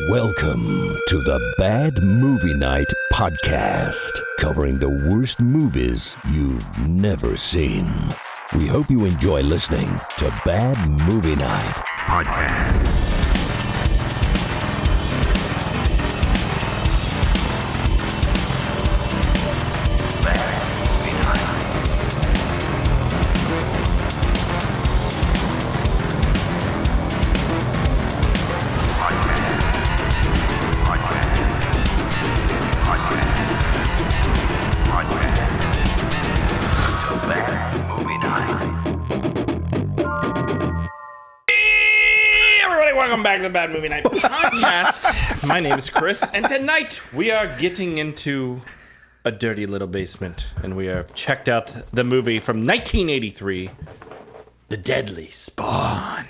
Welcome to the Bad Movie Night podcast, covering the worst movies you've never seen. We hope you enjoy listening to Bad Movie Night podcast. Welcome back to the Bad Movie Night podcast. My name is Chris, and tonight we are getting into a dirty little basement, and we have checked out the movie from 1983, The Deadly Spawn.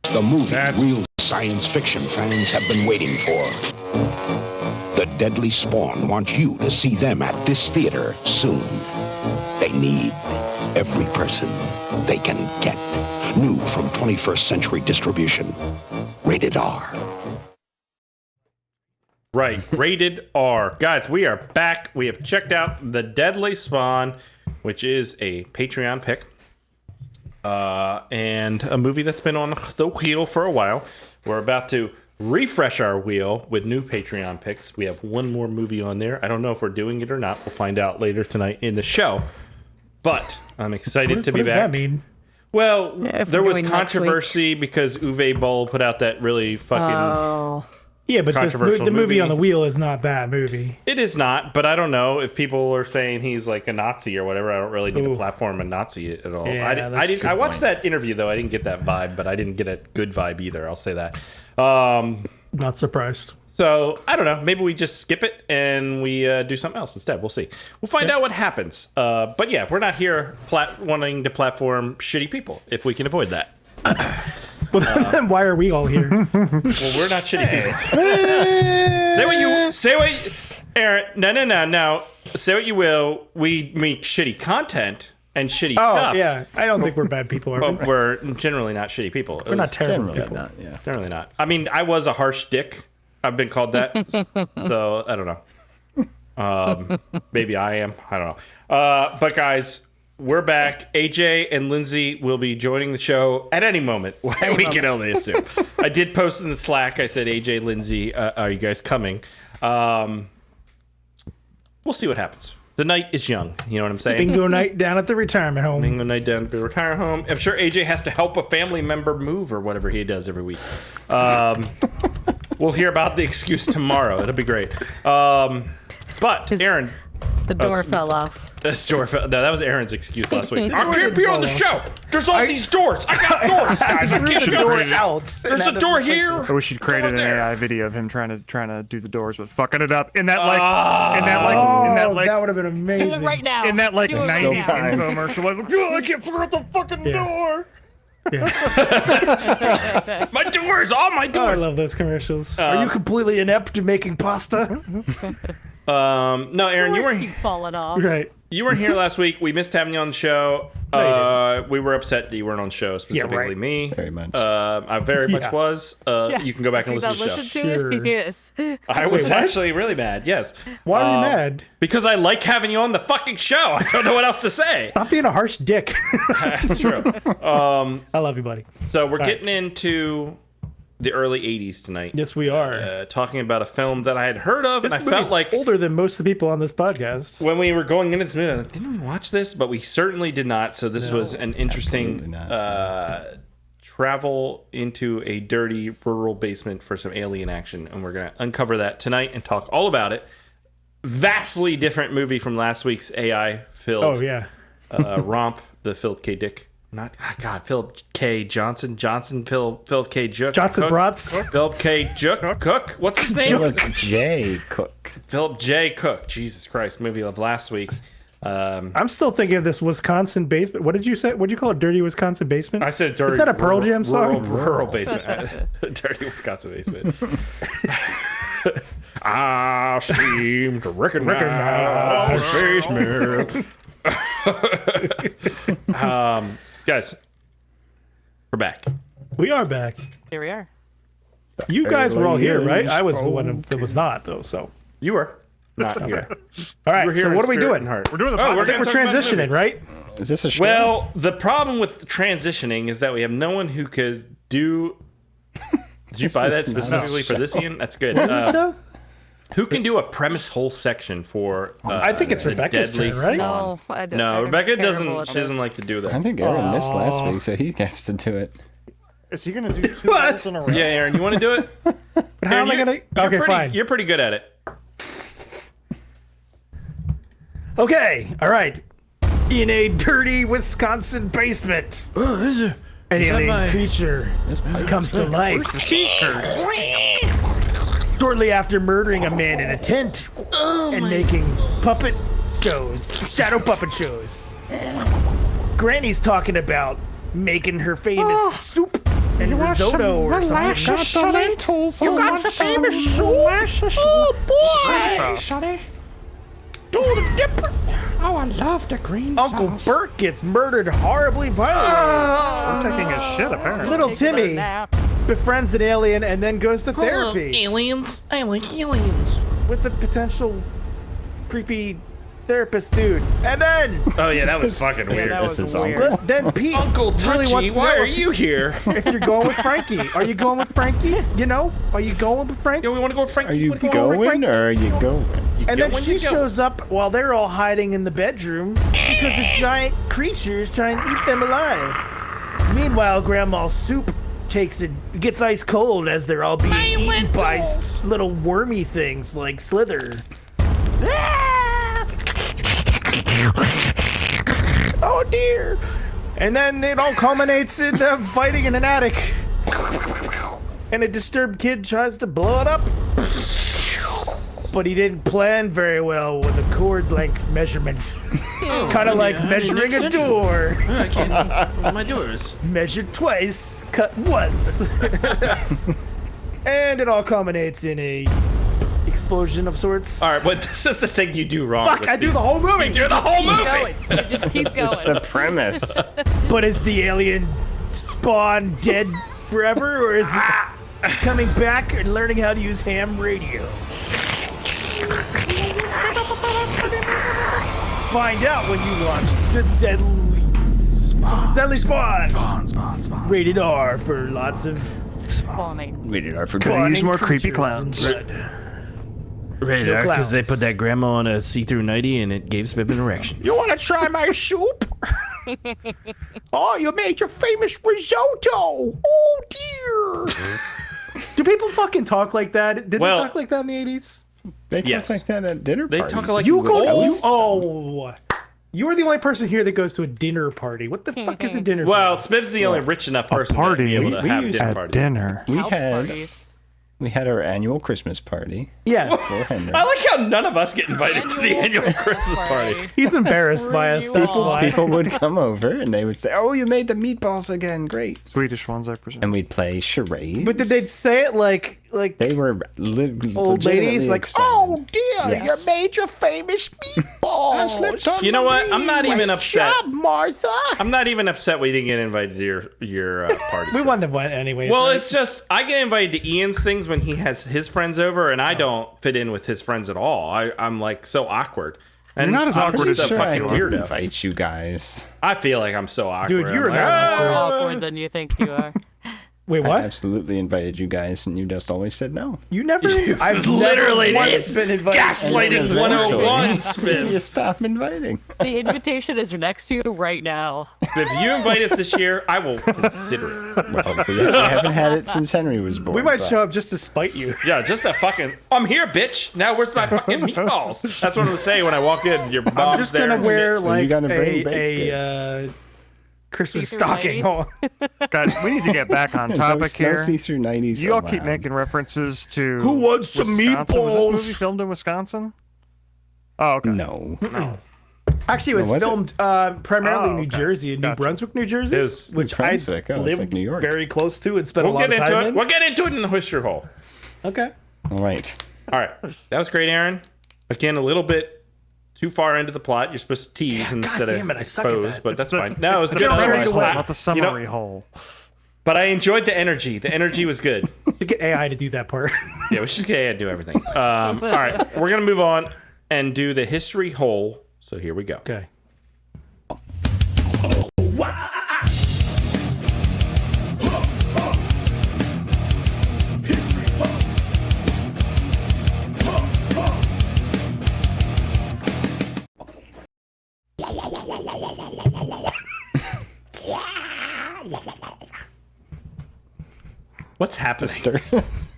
The movie real science fiction fans have been waiting for. The Deadly Spawn wants you to see them at this theater soon. They need every person they can get. New from 21st Century Distribution. Rated R. Right, rated R. Guys, we are back. We have checked out The Deadly Spawn, which is a Patreon pick. And a movie that's been on the wheel for a while. We're about to refresh our wheel with new Patreon picks. We have one more movie on there. I don't know if we're doing it or not. We'll find out later tonight in the show. But I'm excited to be back. What does that mean? Well, there was controversy because Uwe Boll put out that really fucking Yeah, but controversial the movie on the wheel is not that movie. It is not, but I don't know if people are saying he's like a Nazi or whatever. I don't really need to platform a Nazi at all. Yeah, I watched that interview though. I didn't get that vibe, but I didn't get a good vibe either. I'll say that. Not surprised. So I don't know. Maybe we just skip it and we do something else instead. We'll see. We'll find out what happens. But yeah, we're not here wanting to platform shitty people if we can avoid that. Well, then why are we all here? Well, we're not shitty people. Aaron. No. Say what you will. We make shitty content and shitty stuff. Oh, yeah. I don't think we're bad people. But we're generally not shitty people. We're not terrible people. Generally not. I mean, I was a harsh dick. I've been called that. So, I don't know. Maybe I am. I don't know. But guys, we're back. AJ and Lindsay will be joining the show at any moment. We can only assume. I did post in the Slack. I said, AJ, Lindsay, are you guys coming? We'll see what happens. The night is young. You know what I'm saying? Bingo night down at the retirement home. Bingo night down at the retirement home. I'm sure AJ has to help a family member move or whatever he does every week. We'll hear about the excuse tomorrow. It'll be great. But Aaron, the door fell off. No, that was Aaron's excuse last week. I can't be on the show. There's all these doors. I got doors, guys. I can't go out. There's a door here. I wish you'd created an AI video of him trying to do the doors, but fucking it up in that that would have been amazing. Do it right now. In that 90s infomercial, like, oh, I can't figure out the fucking door. Yeah. My doors, all my Oh, I doors. love those commercials. Are you completely inept at making pasta? No, Aaron, you weren't. Keep falling off. Right. You weren't here last week. We missed having you on the show. We were upset that you weren't on the show, specifically me. Very much. I very much was. You can go back and listen to the show. To it. Yes. I was actually really mad, yes. Why are you mad? Because I like having you on the fucking show. I don't know what else to say. Stop being a harsh dick. That's true. I love you, buddy. So we're getting into the early 80s tonight. Yes, we are. Talking about a film that I had heard of, This and I felt like older than most of the people on this podcast. when we were going into this movie, I was like, didn't we watch this? But we certainly did not. So this was an interesting travel into a dirty rural basement for some alien action, and we're going to uncover that tonight and talk all about it. Vastly different movie from last week's AI-filled romp, the Philip K. Dick. Philip K. Johnson, Philip K. Jook. Johnson Cook. Brats. Philip K. Jook. Cook. What's his name? Philip J. Cook. Philip J. Cook. Jesus Christ, movie of last week. I'm still thinking of this Wisconsin basement. What did you say? What did you call it? Dirty Wisconsin basement? I said dirty. Is that a Pearl Jam song? Rural basement. Dirty Wisconsin basement. I seem to recognize this basement. Guys, we're back. We are back. Here we are. You guys were all here, right? I was the spoke. one that was not, though. So, You were. Not here. all right. We're here So in what are we spirit doing? and heart. We're doing the Oh, podcast. we're I think we're gonna talk about the transitioning, movie. right? Is this a show? Well, the problem with transitioning is that we have no one who could do. Did you buy is that not a specifically for this, Ian? That's good. So, Who can do a premise whole section for? I think it's the Rebecca's Deadly turn, right? No, I don't. No, I'm Rebecca terrible doesn't. at She doesn't this. like to do I that. think Aaron missed last week, so he gets to do it. Is he gonna do 2 What? rolls in a row? Yeah, Aaron, you want to do it? How am I gonna? Okay, fine. You're pretty good at it. Okay, all right. In a dirty Wisconsin basement, Oh, is it? an alien creature comes to life. Shortly after murdering a man in a tent and making puppet shows, shadow puppet shows. Granny's talking about making her famous soup and risotto or something. You got the famous soup? Oh, boy! Do the dipper. Oh, I love the green Uncle sauce. Bert gets murdered horribly violently. Taking a shit, apparently. Little Take a little Timmy nap. befriends an alien and then goes to therapy Aliens. I like aliens. with a potential creepy therapist dude. And then, Oh yeah, that was fucking weird. That That's was his weird. uncle. then Pete Uncle really Touchy, wants to why know are if, you here? if you're going with Frankie. Are you going with Frankie? You know? Are you going with Frankie? Yeah, we want to go with Frank. Are you over going Frank? or are you going? And then when she you go. shows up while they're all hiding in the bedroom because a giant creature is trying to eat them alive. Meanwhile, Grandma's soup gets ice cold as they're all being eaten by little wormy things like Slither. Oh dear! And then it all culminates in them fighting in an attic. And a disturbed kid tries to blow it up. But he didn't plan very well with the cord length measurements. Kind of like measuring a door. I can't. My doors. Measured twice, cut once. And it all culminates in a explosion of sorts. All right, but this is the thing you do wrong. Fuck, with I do these. the whole movie. You do the whole Keep movie. going. You just keep It's going. the premise. But is the alien spawn dead forever, or is it coming back and learning how to use ham radio? Find out when you watch the Deadly Spawn. Spawn. Rated R for lots of Spawning. Rated R for Gonna use spawning more creepy creatures clowns. and blood. Radar, because they clowns. put that grandma on a see-through nightie and it gave Spiff an erection. You want to try my soup? Oh, you made your famous risotto. Oh, dear. Do people fucking talk like that? Did Well- they talk like that in the 80s? They talk Yes. like that at dinner They parties. talk like You go. Oh. You're the only person here that goes to a dinner party. What the fuck is a dinner Well, party? Spiff's the only rich enough person to party. be able to We have used dinner At parties. dinner. We House had parties. we had our annual Christmas party Yeah, for Henry. I like how none of us get invited to the annual Christmas party. he's embarrassed by us. That's People- why. People would come over and they would say, "Oh, you made the meatballs again, great!" Swedish ones, I presume. And we'd play charades. But did they say it like They were old ladies? Like, Oh, dear. Yes. You made your famous meatballs. You know what? I'm not even Nice upset. job, Martha. I'm not even upset we didn't get invited to your party. we wouldn't have went anyway. Well, it's just I get invited to Ian's things when he has his friends over, and I don't fit in with his friends at all. I'm like so awkward. And You're not as I'm awkward just as a you fucking think you are. weirdo. invite you guys. I feel like I'm so awkward. Dude, you're I'm not More "Ah." awkward than you think you are. Wait, I what? absolutely invited you guys, and you just always said no. You never? I've Literally, never it's once been invited. gaslighting And then 101, eventually, You Spiff. stop inviting. The invitation is next to you right now. If you invite us this year, I will consider it. Well, we haven't had it since Henry was born. We might but- show up just to spite you. Yeah, just a fucking. I'm here, bitch. Now where's my fucking meatballs? That's what I'm gonna say when I walk in. Your mom's I'm just there. gonna wear like gonna bring baked a Christmas See-through stocking. lady? Oh. Guys, we need to get back on No, topic no here. see-through 90s. You all keep allowed. making references to Who wants some Wisconsin. Was this meatballs? movie filmed in Wisconsin? Oh, okay. No. Actually, it was, was it? filmed primarily Oh, in New okay. Jersey, in New Gotcha. Brunswick, New Jersey, It was which Brunswick. I Oh, it's lived like New York. very close to and spent We'll a lot get of into time it. in. We'll get into it in the Hoosier Hole. Okay. All right. All right, that was great, Aaron. Again, a little bit too far into the plot. You're supposed to tease instead damn of it, I suck at expose, that. but that's fine. No, It's it's the good. carried Otherwise, premise away. hole, not the summary You know- hole. But I enjoyed the energy. The energy was good. To get AI to do that part. Yeah, we should get AI to do everything. All right, we're gonna move on and do the history hole. So here we go. Okay. What's happening?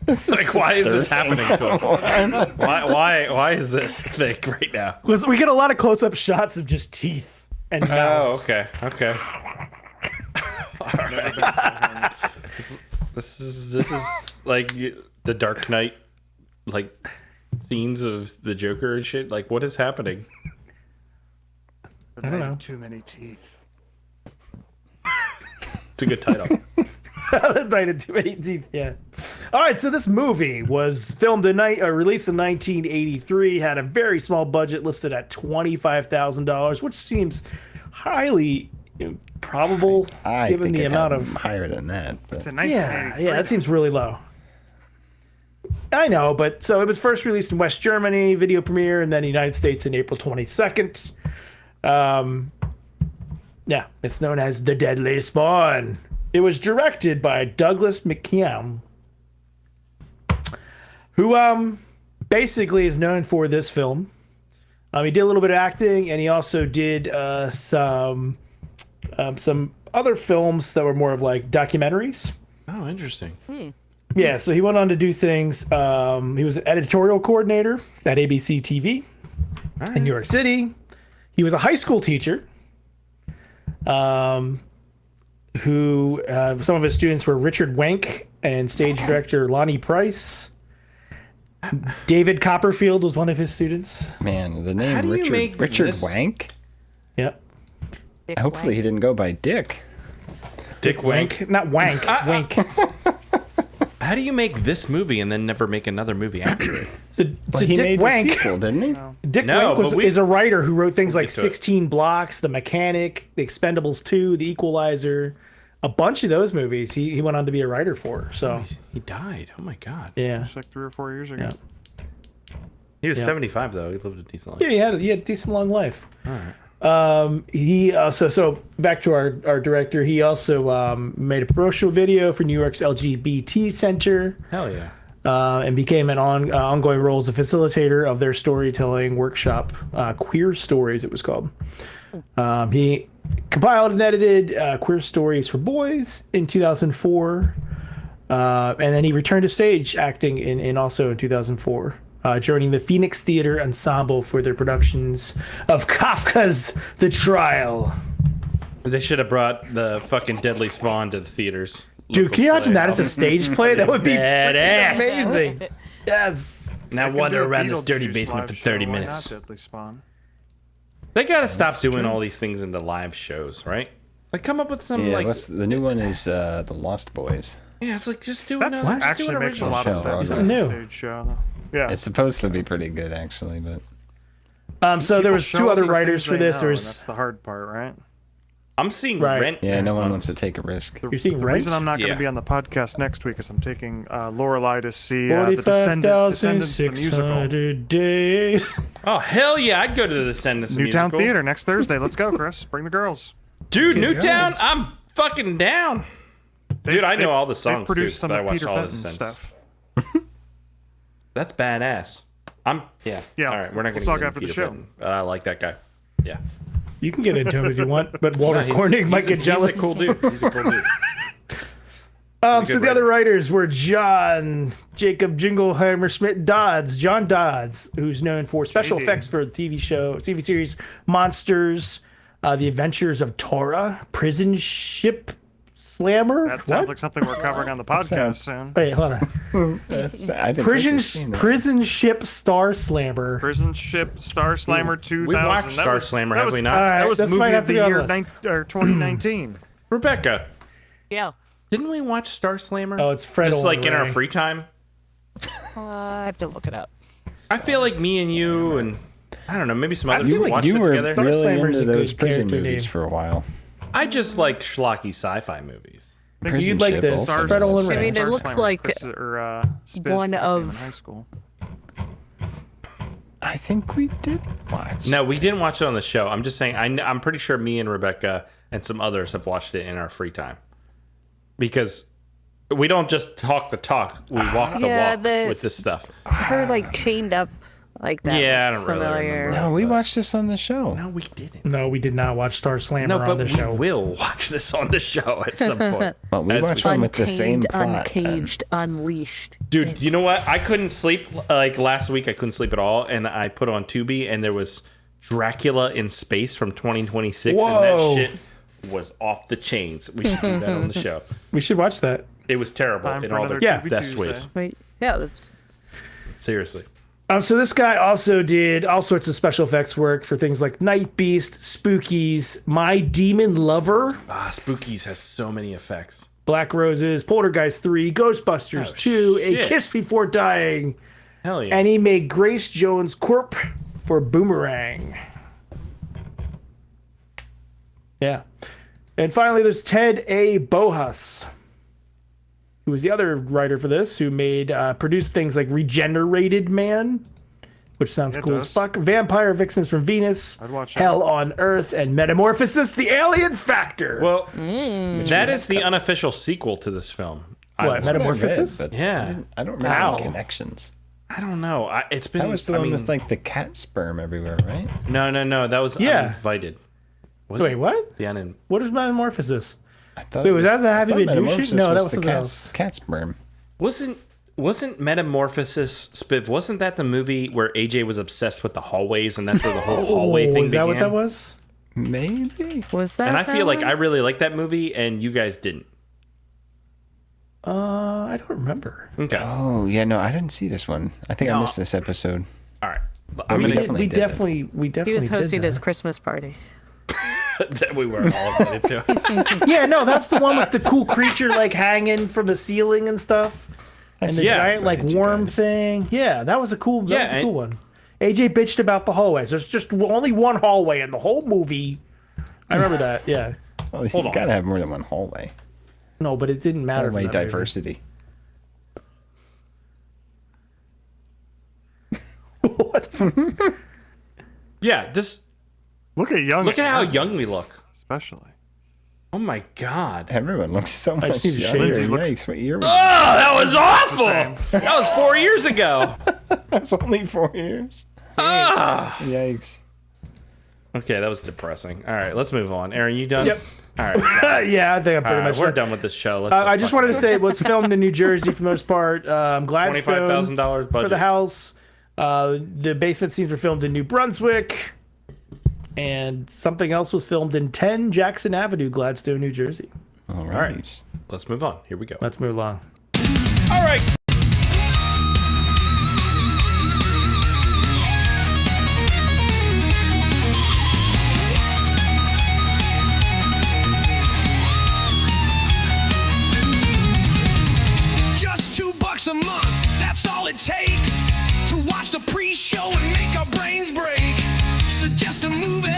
This Like, why is this happening to us? Why is this thing right now? Because we get a lot of close-up shots of just teeth and Oh, mouths. okay. All right. This is like the Dark Knight, like scenes of the Joker and shit. Like, what is happening? I don't know. Too many teeth. It's a good title. Night of 218, yeah. All right, so this movie was released in 1983, had a very small budget listed at $25,000, which seems highly probable I given think the it amount had of. higher than that. But It's a Yeah, 1983. that seems really low. I know, but so it was first released in West Germany, video premiere, and then the United States in April 22nd. Yeah, it's known as The Deadly Spawn. It was directed by Douglas McKeown, who basically is known for this film. He did a little bit of acting, and he also did some other films that were more of like documentaries. Oh, interesting. Yeah, so he went on to do things. He was an editorial coordinator at ABC TV in New York City. He was a high school teacher. Who some of his students were Richard Wenk and stage director Lonnie Price. David Copperfield was one of his students. man, the name do you make Richard this- Wank. Yep. Dick Hopefully, Wank. he didn't go by Dick. Dick Wank. Not Wank. Wink. How do you make this movie and then never make another movie after it? So He Dick made Wank. a sequel, didn't he? Dick No, Wank but we- is a writer who wrote things like get to it. 16 Blocks, The Mechanic, The Expendables 2, The Equalizer, a bunch of those movies. He went on to be a writer for. So He died. Oh my god. yeah. It's like 3 or 4 years ago. He was Yeah. 75 though. He lived a decent life. Yeah, he had a decent long life. He also, so back to our director, he also made a promotional video for New York's LGBT Center Hell yeah. and became an ongoing role as a facilitator of their storytelling workshop, Queer Stories it was called. He compiled and edited Queer Stories for Boys in 2004, and then he returned to stage acting in also in 2004. Joining the Phoenix Theater Ensemble for their productions of Kafka's The Trial. They should have brought the fucking Deadly Spawn to the theaters. Dude, can you imagine that as a stage play? That would be Badass. amazing. Yes. Now Could wander do a around this dirty Beetlejuice basement live for show, 30 why minutes. not Deadly Spawn? They gotta stop doing all these things into live shows, right? Like, come up with some Yeah, like. what's the new one is the Lost Boys. Yeah, it's like just do That another. Just do actually an makes a original. lot of Tell sense. Roger. as a New. stage show, though. Yeah. It's supposed to be pretty good, actually, but So there was Show two us other the writers things for they this. know, There and was that's the hard part, right? I'm seeing Right. Rent. yeah, no next one month. wants to take a risk. You're seeing The Rent? reason I'm not going to Yeah. be on the podcast next week is I'm taking Lorelai to see the Descendants the musical. 45,600 days. Oh hell yeah! I'd go to the Descendants Newtown musical. Theater next Thursday. Let's go, Chris. Bring the girls. Dude, Newtown. I'm fucking down. Dude, I know They- all the They've songs too. produced 'Cause some I of watched Peter all the Fenton's Descendants. stuff. That's badass. Yeah. Yeah, All right, we're not we'll gonna talk get after into the Peter show. Fenton. I like that guy. Yeah. You can get into him if you want, but Walter He's- Corning might get he's jealous. a cool dude. He's a cool dude. So good the other writers were John Jacob Jingleheimer Smith Dodds, John Dodds, who's known for special effects for the TV series Monsters, The Adventures of Tora, Prison Ship Slammer. That sounds like something we're covering on the podcast soon. Wait, hold on. I think Chris has seen that. Prison Ship Star Slammer. Prison Ship Star Slammer 2000. We've watched That Star was- Slammer, that have was- we not? All right, That was this might movie have of to the be on year the list. 2019. Rebecca, Yeah. didn't we watch Star Slammer? Oh, it's Fred Just like in our Olin. free time. I have to look it up. I feel like me and you and I don't know, maybe some other You, people watched you it were together. really Slammer's into a those good prison character movies name. for a while. I just like schlocky sci-fi movies. Prison You'd like ship this. also Fred Olin does. I mean, it Ranch. looks like Spiz one became of- in high school. I think we did watch. No, we didn't watch it on the show. I'm just saying. I'm pretty sure me and Rebecca and some others have watched it in our free time, because we don't just talk the talk. We walk the Yeah, walk the- with this stuff. her like chained up like that. Yeah, I looks don't really familiar. remember. No, we watched this on the show. No, we didn't. No, we did not watch Star Slammer No, on but the we show. will watch this on the show at some point. Well, we As watched one with the same Untamed, plot. then. uncaged, unleashed. Dude, you know what? I couldn't sleep like last week. I couldn't sleep at all, and I put on Tubi, and there was Dracula in Space from 2026, and that Whoa. shit was off the chains. We should do that on the show. We should watch that. It was terrible Time in for all the another Yeah. best Tuesday. ways. Wait, yeah, that's, Seriously. So this guy also did all sorts of special effects work for things like Night Beast, Spookies, My Demon Lover, Spookies has so many effects. Black Roses, Poltergeist 3, Ghostbusters 2, A shit. Kiss Before Dying, Hell yeah. and he made Grace Jones Corp for Boomerang. Yeah. And finally, there's Ted A. Bohus, who was the other writer for this, who produced things like Regenerated Man, which sounds It cool does. as fuck, Vampire Vixens from Venus, I'd watch that. Hell on Earth, and Metamorphosis, the Alien Factor. Well, that is the unofficial sequel to this film. What, That's what I read, Metamorphosis? but Yeah. I don't remember How? any connections. I don't know. It's been. That was the I one mean, with like the cat sperm everywhere, right? No. That was Yeah. Uninvited. Was Wait, it? what? The unin. What is Metamorphosis? I thought Wait, it was that the I Happy thought Medusa? Metamorphosis No, that was the something cat, else. cat sperm. Wasn't Metamorphosis Spiv? Wasn't that the movie where AJ was obsessed with the hallways, and that's where the whole hallway thing is that what began? that was? Maybe. was that? And I that feel like one? I really like that movie, and you guys didn't. I don't remember. Okay. Oh yeah, no, I didn't see this one. I think I No. missed this episode. All right. We I'm gonna definitely we did it. definitely He was hosting did his that. Christmas party. that we were all invited to. Yeah, no, that's the one with the cool creature like hanging from the ceiling and stuff, and the Yeah. giant like Right, you worm guys. thing. Yeah, that was a cool. That Yeah, was a and- cool one. AJ bitched about the hallways. There's just only one hallway in the whole movie. I remember that. Yeah. Well, you Hold on. gotta have more than one hallway. No, but it didn't matter. Hallway for that movie. diversity. What the fuck? Yeah. This. Look at young. Look at how young we look. Especially. Oh my god. Everyone looks so much just need to shave. younger. Lindsay looks- Yikes! What year was Oh, that was awful. That was 4 years ago. it? It was only 4 years. Yikes! Okay, that was depressing. All right, let's move on. Aaron, you done? Yep. All right. Yeah, I think I'm All pretty right, much we're done. done with this show. Let's I just wanted to say it was filmed in New Jersey for the most part. Gladstone $25,000 for budget. the house. The basement scenes were filmed in New Brunswick, and something else was filmed in 10 Jackson Avenue, Gladstone, New Jersey. All right. Let's move on. Here we go. Let's move along. All right. Just $2 a month, that's all it takes to watch the pre-show and make our brains break. Suggest a movie,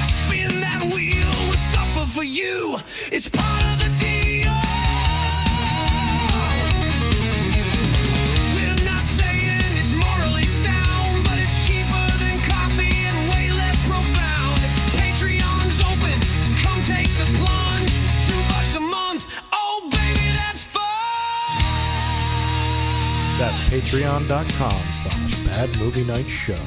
spin that wheel, we'll suffer for you. It's part of the deal. We're not saying it's morally sound, but it's cheaper than coffee and way less profound. Patreon's open, come take the plunge. $2 a month, oh baby, that's fun. That's patreon.com/Bad Movie Night Show.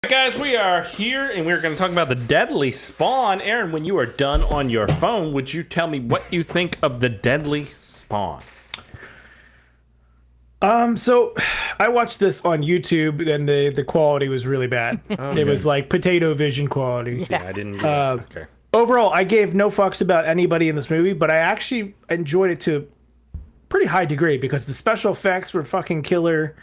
Guys, we are here and we're going to talk about the Deadly Spawn. Aaron, when you are done on your phone, would you tell me what you think of the Deadly Spawn? So I watched this on YouTube, and the quality was really bad. It was like potato vision quality. Yeah, I didn't. Okay. Overall, I gave no fucks about anybody in this movie, but I actually enjoyed it to pretty high degree because the special effects were fucking killer.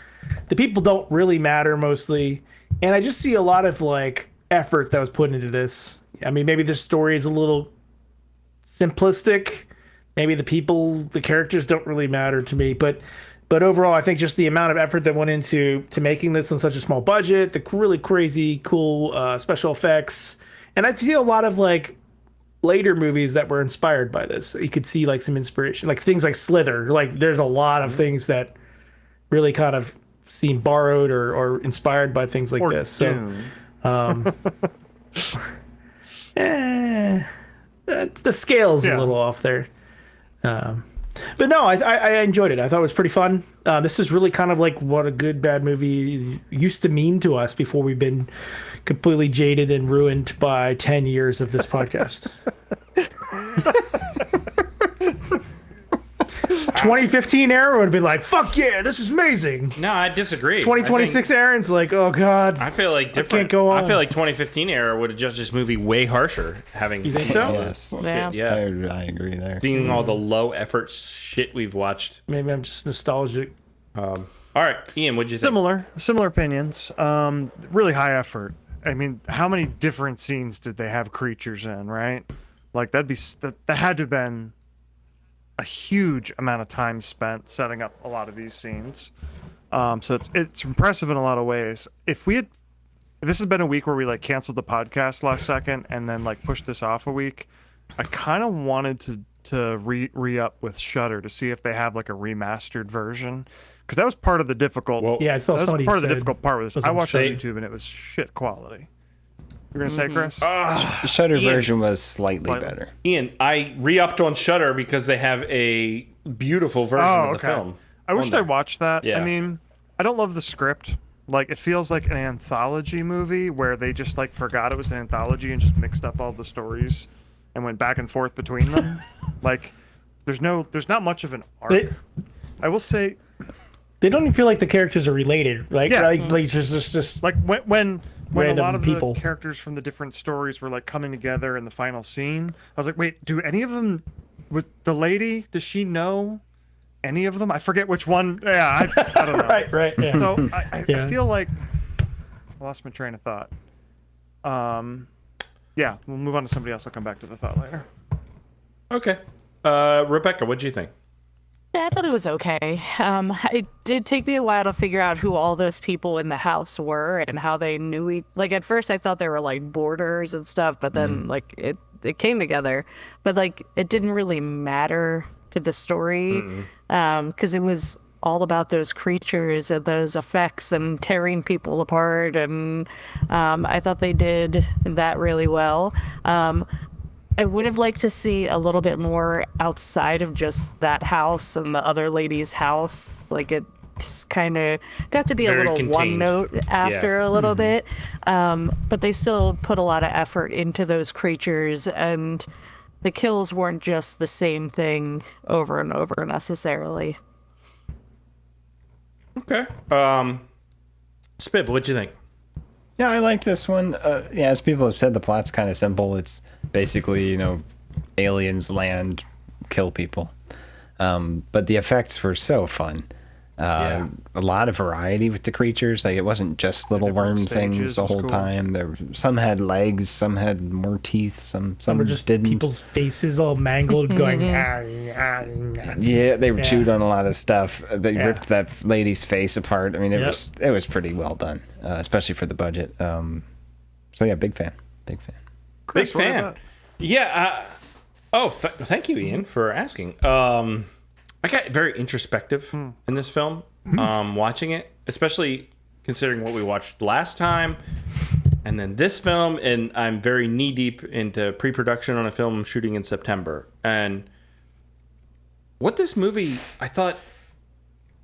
The people don't really matter mostly, and I just see a lot of like effort that was put into this. I mean, maybe the story is a little simplistic. Maybe the characters don't really matter to me, but overall, I think just the amount of effort that went into making this on such a small budget, the really crazy, cool special effects, and I see a lot of like later movies that were inspired by this. You could see like some inspiration, like things like Slither. Like there's a lot of things that really kind of seem borrowed or inspired by things like this. So, the scale's a little off there. But no, I enjoyed it. I thought it was pretty fun. This is really kind of like what a good bad movie used to mean to us before we've been completely jaded and ruined by 10 years of this podcast. 2015 era would be like, fuck yeah, this is amazing. No, I disagree. 2026 Aaron's like, oh god. I feel like different. Can't go on. I feel like 2015 era would have judged this movie way harsher. Having You think so? Yes. Yeah. I agree there. Seeing all the low effort shit we've watched. Maybe I'm just nostalgic. All right, Ian, what'd you think? Similar opinions. Really high effort. I mean, how many different scenes did they have creatures in, right? Like that had to have been a huge amount of time spent setting up a lot of these scenes. So it's impressive in a lot of ways. If this has been a week where we like canceled the podcast last second and then like pushed this off a week, I kind of wanted to re-up with Shudder to see if they have like a remastered version, because that was part of the difficult. Yeah, I saw somebody part of the said difficult part with this. was I on watched it on Shudder. YouTube and it was shit quality. You're gonna say, Chris? The Shudder Ian. version was slightly better. Ian, I re-upped on Shudder because they have a beautiful version of the film. I wish I watched that. Yeah. I mean, I don't love the script. Like, it feels like an anthology movie where they just like forgot it was an anthology and just mixed up all the stories and went back and forth between them. Like, there's not much of an arc. I will say, They don't even feel like the characters are related, right? Yeah. Like just like when a Random lot of people. the characters from the different stories were like coming together in the final scene, I was like, wait, do any of them, with the lady, does she know any of them? I forget which one. Yeah, I don't know. right. Yeah. So I Yeah. feel like I lost my train of thought. Yeah, we'll move on to somebody else. I'll come back to the thought later. Okay. Rebecca, what'd you think? Yeah, I thought it was okay. It did take me a while to figure out who all those people in the house were and how they knew like at first I thought they were like boarders and stuff, but then like it came together. But like it didn't really matter to the story because it was all about those creatures and those effects and tearing people apart, and I thought they did that really well. I would have liked to see a little bit more outside of just that house and the other lady's house. Like it just kind of got to be Very a little contained. one note after a little bit. But they still put a lot of effort into those creatures, and the kills weren't just the same thing over and over necessarily. Okay. Spiv, what'd you think? Yeah, I liked this one. Yeah, as people have said, the plot's kind of simple. It's basically, aliens land, kill people. But the effects were so fun. A lot of variety with the creatures. Like, it wasn't just little worm things stages the was whole cool. time. Some had legs, some had more teeth, some were just didn't. people's faces all mangled, going. Yeah, they chewed on a lot of stuff. They ripped that lady's face apart. I mean, it was pretty well done, especially for the budget. So yeah, big fan. Chris, Big what fan. about- Yeah. Thank you, Ian, for asking. I got very introspective in this film. Watching it, especially considering what we watched last time, and then this film, and I'm very knee deep into pre-production on a film I'm shooting in September. And what this movie, I thought,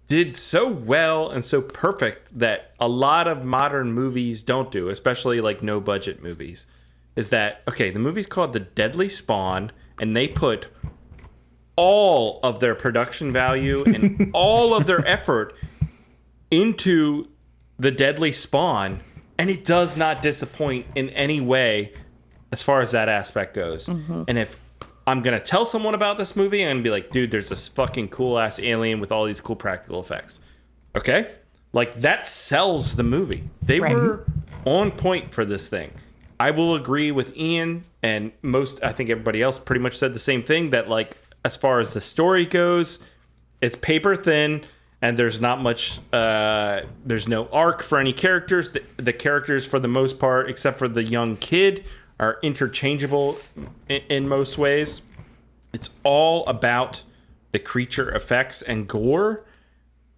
did so well and so perfect that a lot of modern movies don't do, especially like no budget movies, is that, okay, the movie's called The Deadly Spawn, and they put all of their production value and all of their effort into The Deadly Spawn, and it does not disappoint in any way as far as that aspect goes. And if I'm gonna tell someone about this movie, I'm gonna be like, dude, there's this fucking cool ass alien with all these cool practical effects. Okay? Like, that sells the movie. They were on point for this thing. I will agree with Ian, and I think everybody else pretty much said the same thing, that like, as far as the story goes, it's paper thin, and there's not much, there's no arc for any characters. The characters, for the most part, except for the young kid, are interchangeable in most ways. It's all about the creature effects and gore,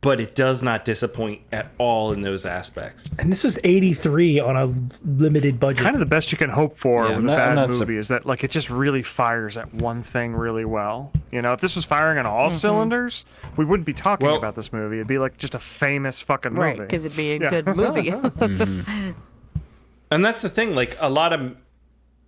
but it does not disappoint at all in those aspects. And this was 83 on a limited budget. Kind of the best you can hope for Yeah, with I'm a not bad movie is that like it just really fires at one thing really well. You know, if this was firing on all cylinders, we wouldn't be talking Well- about this movie. It'd be like just a famous fucking movie. Right, because it'd be a good movie. And that's the thing, like a lot of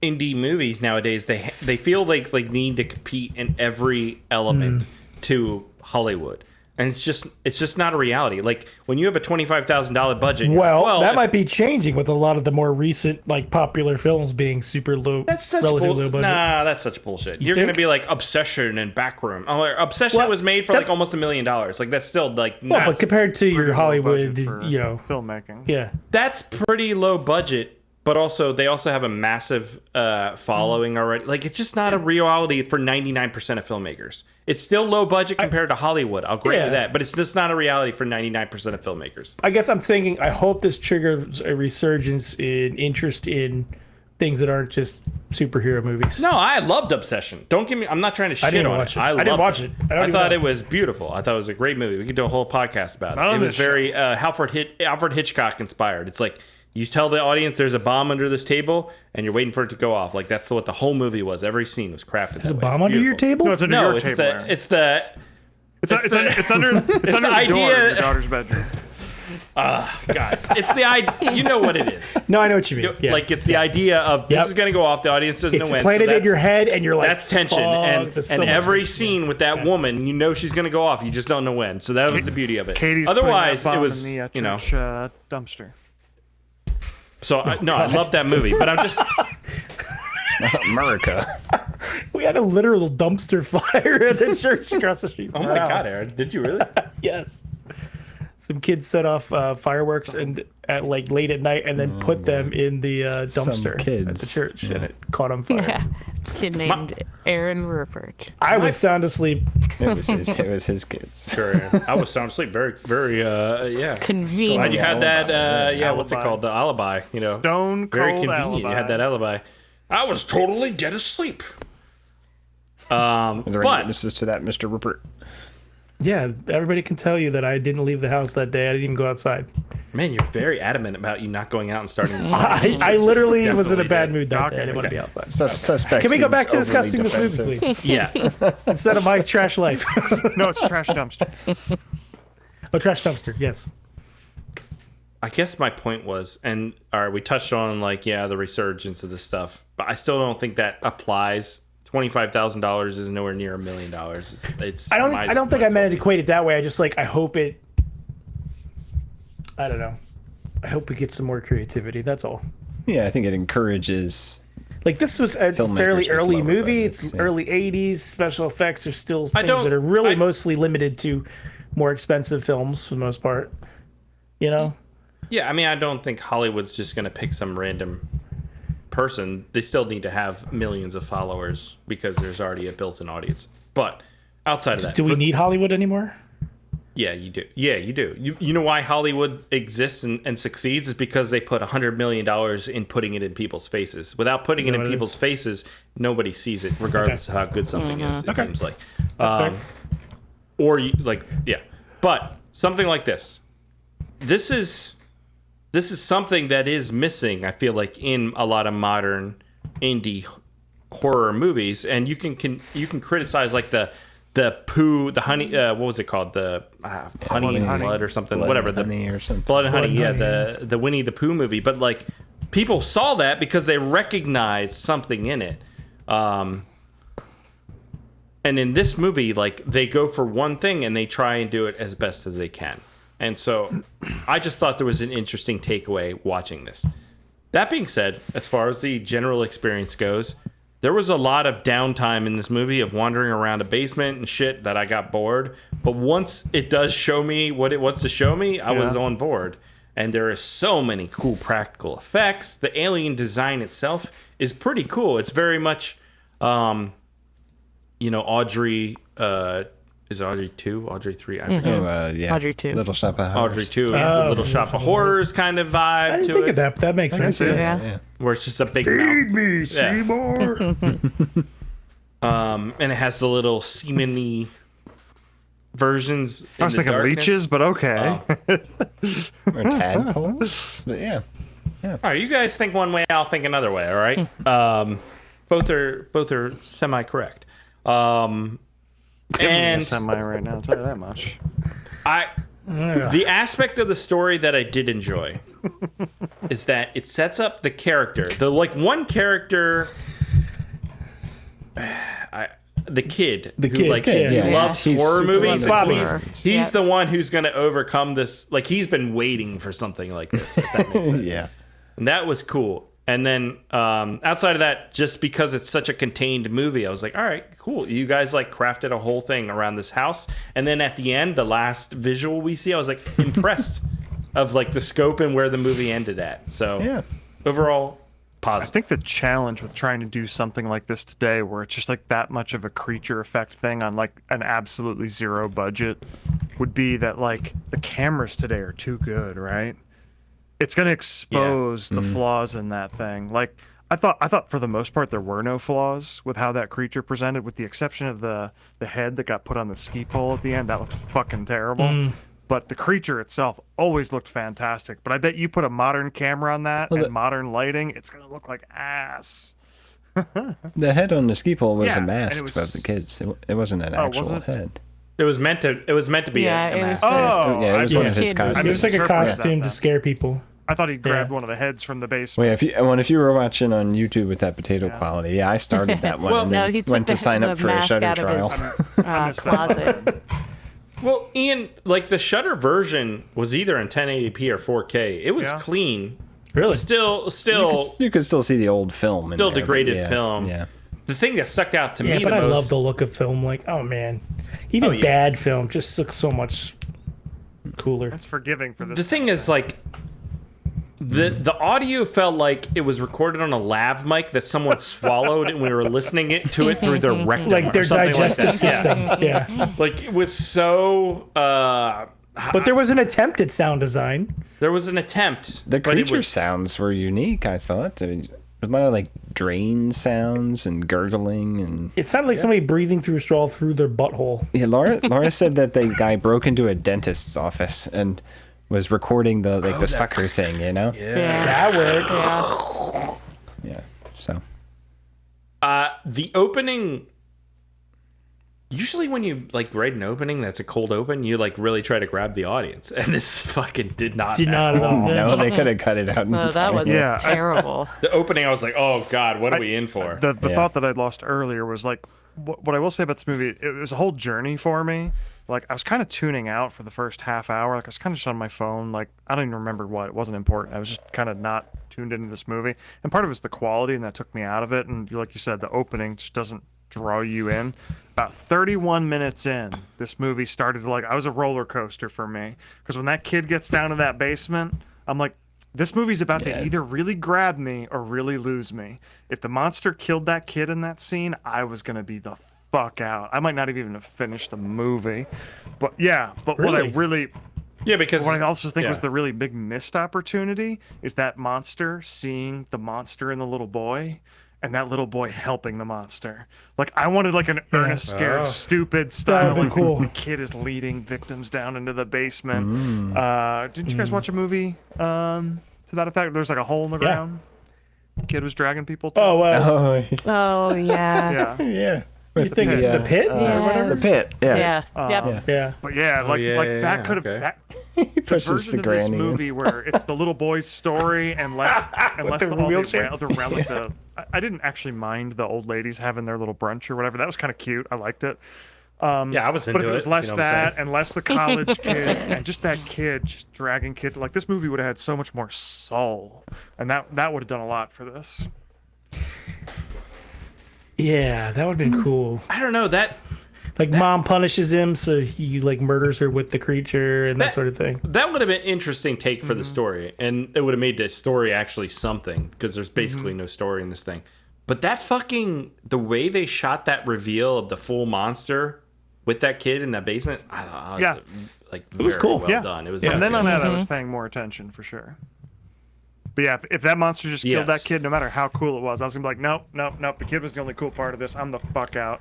indie movies nowadays, they feel like need to compete in every element to Hollywood. And it's just not a reality. Like when you have a $25,000 budget, Well, that if- might be changing with a lot of the more recent, like, popular films being super low. That's such relatively low budget. Nah, that's such bullshit. You're think? gonna be like Obsession and Backroom. Oh, Obsession Well, was made for that- like almost $1 million. Like that's still like Well, not. but compared to your Pretty low Hollywood, budget for you know, filmmaking. yeah. That's pretty low budget. But also, they also have a massive following already. Like, it's just not a reality for 99% of filmmakers. It's still low budget compared to Hollywood. I'll grant Yeah. you that. But it's just not a reality for 99% of filmmakers. I guess I'm thinking, I hope this triggers a resurgence in interest in things that aren't just superhero movies. No, I loved Obsession. Don't give me. I'm not trying to shit didn't on watch it. it. I loved didn't watch it. I don't I even thought know. it was beautiful. I thought it was a great movie. We could do a whole podcast about it. Not on It was this very Alfred Hitchcock inspired. It's like you tell the audience there's a bomb under this table, and you're waiting for it to go off. Like that's what the whole movie was. Every scene was crafted. There's a bomb under your table? No, it's under No, your it's table. the Aaron. it's the It's under it's under the door idea- in your daughter's bedroom. guys. It's the idea. You know what it is. No, I know what you mean. Yeah. Like it's the idea of this Yep. is going to go off. The audience doesn't It's know when. planted in that's- your head, and you're like, That's tension, "Fuck, and there's so and much every tension." scene with that woman, you know she's going to go off. You just don't know when. So that was the beauty of it. Katie's Otherwise, putting that it bomb was in the you know. church, dumpster. So I love that movie, but I'm just America. We had a literal dumpster fire at the church across the street. oh from my our god, house. Aaron, did you really? Yes. Some kids set off fireworks and at like late at night, and then put them in the dumpster at the kids. church, and it caught on fire. Yeah. Kid named Aaron Rupert. I was sound asleep. It was his kids. I was sound asleep. Very yeah. Convenient. Glad you had that. Yeah, what's it Alibi. called? The alibi. You know, Stone very cold convenient. alibi. You had that alibi. I was totally dead asleep. Is there any But witnesses to that, Mr. Rupert? Yeah, everybody can tell you that I didn't leave the house that day. I didn't even go outside. man, you're very adamant about you not going out and starting. This I literally was in a Definitely bad did. mood that day. I Okay, didn't want to okay. be outside. Suspect. Can we go seems back to overly discussing this defensive. movie, please? Yeah. Instead of my trash life. No, it's trash dumpster. Oh, trash dumpster. Yes. I guess my point was, and all right, we touched on like, yeah, the resurgence of this stuff, but I still don't think that applies. $25,000 is nowhere near $1 million. It's I don't think I meant it it. equate it that way. I just like I hope it. I don't know. I hope we get some more creativity. That's all. Yeah, I think it encourages. Like this was a Filmmakers fairly with early lower movie. budgets, It's yeah. early '80s. Special effects are still things don't- that are really I- mostly limited to more expensive films for the most part. You know. Yeah, I mean, I don't think Hollywood's just going to pick some random person. They still need to have millions of followers because there's already a built-in audience. But outside of that, Do we need Hollywood anymore? Yeah, you do. Yeah, you do. You know why Hollywood exists and succeeds is because they put $100 million in putting it in people's faces. Without putting it in what it people's is? faces, nobody sees it, regardless of how good something is. It seems like, Fair. or you, like, yeah. But something like this. This is something that is missing. I feel like in a lot of modern indie horror movies, and you can criticize like the honey, what was it called? The honey and blood or something, Blood whatever. and Honey or something. Blood and Honey, and yeah, Honey, the Winnie the Pooh movie. But like people saw that because they recognized something in it. And in this movie, like they go for one thing and they try and do it as best as they can. And so I just thought there was an interesting takeaway watching this. That being said, as far as the general experience goes, there was a lot of downtime in this movie of wandering around a basement and shit that I got bored. But once it does show me what it wants to show me, I was on board. And there is so many cool practical effects. The alien design itself is pretty cool. It's very much, Audrey. Is it Audrey 2? Audrey 3? I forget. Oh, yeah. Audrey 2. Little Shop of Horrors. Audrey 2. Little Shop of Horrors kind of vibe I didn't to think it. of that, but that makes sense. see it. Yeah. Yeah. where it's just a big Feed mouth. me, Seymour. And it has the little semen-y versions. I was in the thinking darkness. leeches, but okay. Or tadpoles. But yeah. All right, you guys think one way, I'll think another way. All right, both are semi correct. And Semi right now, I'll tell you that much. the aspect of the story that I did enjoy is that it sets up the character. The one character, the kid, who loves He's horror super movies. into Like, horror. he's the one who's going to overcome this. Like, he's been waiting for something like this. If that makes sense. Yeah. And that was cool. And then outside of that, just because it's such a contained movie, I was like, all right, cool. You guys like crafted a whole thing around this house. And then at the end, the last visual we see, I was like impressed of like the scope and where the movie ended at. So Yeah. overall, I positive. think the challenge with trying to do something like this today, where it's just like that much of a creature effect thing on like an absolutely zero budget, would be that like the cameras today are too good, right? It's gonna expose the flaws in that thing. Like I thought for the most part there were no flaws with how that creature presented, with the exception of the head that got put on the ski pole at the end. That looked fucking terrible. But the creature itself always looked fantastic. But I bet you put a modern camera on that and modern lighting, it's gonna look like ass. The head on the ski pole was Yeah, a and mask it was- of the kids. It wasn't an actual wasn't it? head. It was meant to be Yeah, a it was mask. Oh, Yeah, it was one of his kid was- costumes. It was like a Interpreted that costume then. to scare people. I thought he grabbed Yeah. one of the heads from the basement. Wait, if you were watching on YouTube with that potato quality, I started that one and no, then he took went to the- sign the up for a mask Shudder out of trial. his closet. Well, Ian, like the Shudder version was either in 1080p or 4K. It was Yeah. clean. Really? Still, You could still see the old film. In Still there, but degraded yeah, film. Yeah. the thing that stuck out to Yeah, me but the I most. love the look of film. Like, oh man, even yeah. bad film just looks so much cooler. It's forgiving for this. The thing is, like, the audio felt like it was recorded on a lav mic that someone swallowed, and we were listening to it through their rectum, Like their or something digestive like that. system. Yeah. Yeah. Like it was so. But there was an attempt at sound design. There was an attempt. The but it creature was- sounds were unique, I thought. I mean, a lot of like drain sounds and gurgling and It sounded like somebody breathing through a straw through their butthole. yeah. Laura said that the guy broke into a dentist's office and was recording the sucker thing, you know? Yeah. That works. Yeah. So The opening. Usually, when you like write an opening that's a cold open, you like really try to grab the audience, and this fucking did not. Did not at all. no, they could have cut it out. Oh, that was Yeah, I- terrible. The opening, I was like, "Oh God, what are we in for?" The Yeah. thought that I'd lost earlier was like, what I will say about this movie, it was a whole journey for me. Like, I was kind of tuning out for the first half hour. Like, I was kind of just on my phone. Like, I don't even remember what. It wasn't important. I was just kind of not tuned into this movie. And part of it's the quality, and that took me out of it. And like you said, the opening just doesn't draw you in. About 31 minutes in, this movie started to, like, I was a roller coaster for me. Because when that kid gets down to that basement, I'm like, this movie's about to either really grab me or really lose me. If the monster killed that kid in that scene, I was going to be the fuck out. I might not have even finished the movie. But yeah, but what I really... Yeah, because What I also think was yeah. the really big missed opportunity is that monster seeing the monster in the little boy, and that little boy helping the monster. Like, I wanted like an Ernest Scared Stupid style. That'd be Like, cool. the kid is leading victims down into the basement. Didn't you guys watch a movie to that effect? There's like a hole in the ground. Kid was dragging people. To Oh, Oh yeah. yeah. yeah. you think the pit? Yeah. The pit. Yeah. Yeah. Yep. Yeah. But yeah, like that could have okay. that. He pushes Version the of this granny. movie where it's the little boy's story and less the all wheelchair? around like the. I didn't actually mind the old ladies having their little brunch or whatever. That was kind of cute. I liked it. yeah, I was into But if it was you less know what I'm saying? that and less the college kids and just that kid just dragging kids, like this movie would have had so much more soul, and that would have done a lot for this. Yeah, that would have been cool. I don't know that. Like mom punishes him, so he like murders her with the creature and that sort of thing. That would have been an interesting take for the story, and it would have made the story actually something, because there's basically no story in this thing. But that fucking the way they shot that reveal of the full monster with that kid in that basement, I thought Yeah. like was very cool. well Yeah. done. It was From then good. on out, I was paying more attention for sure. But yeah, if that monster just killed that Yes. kid, no matter how cool it was, I was gonna be like, nope. The kid was the only cool part of this. I'm the fuck out.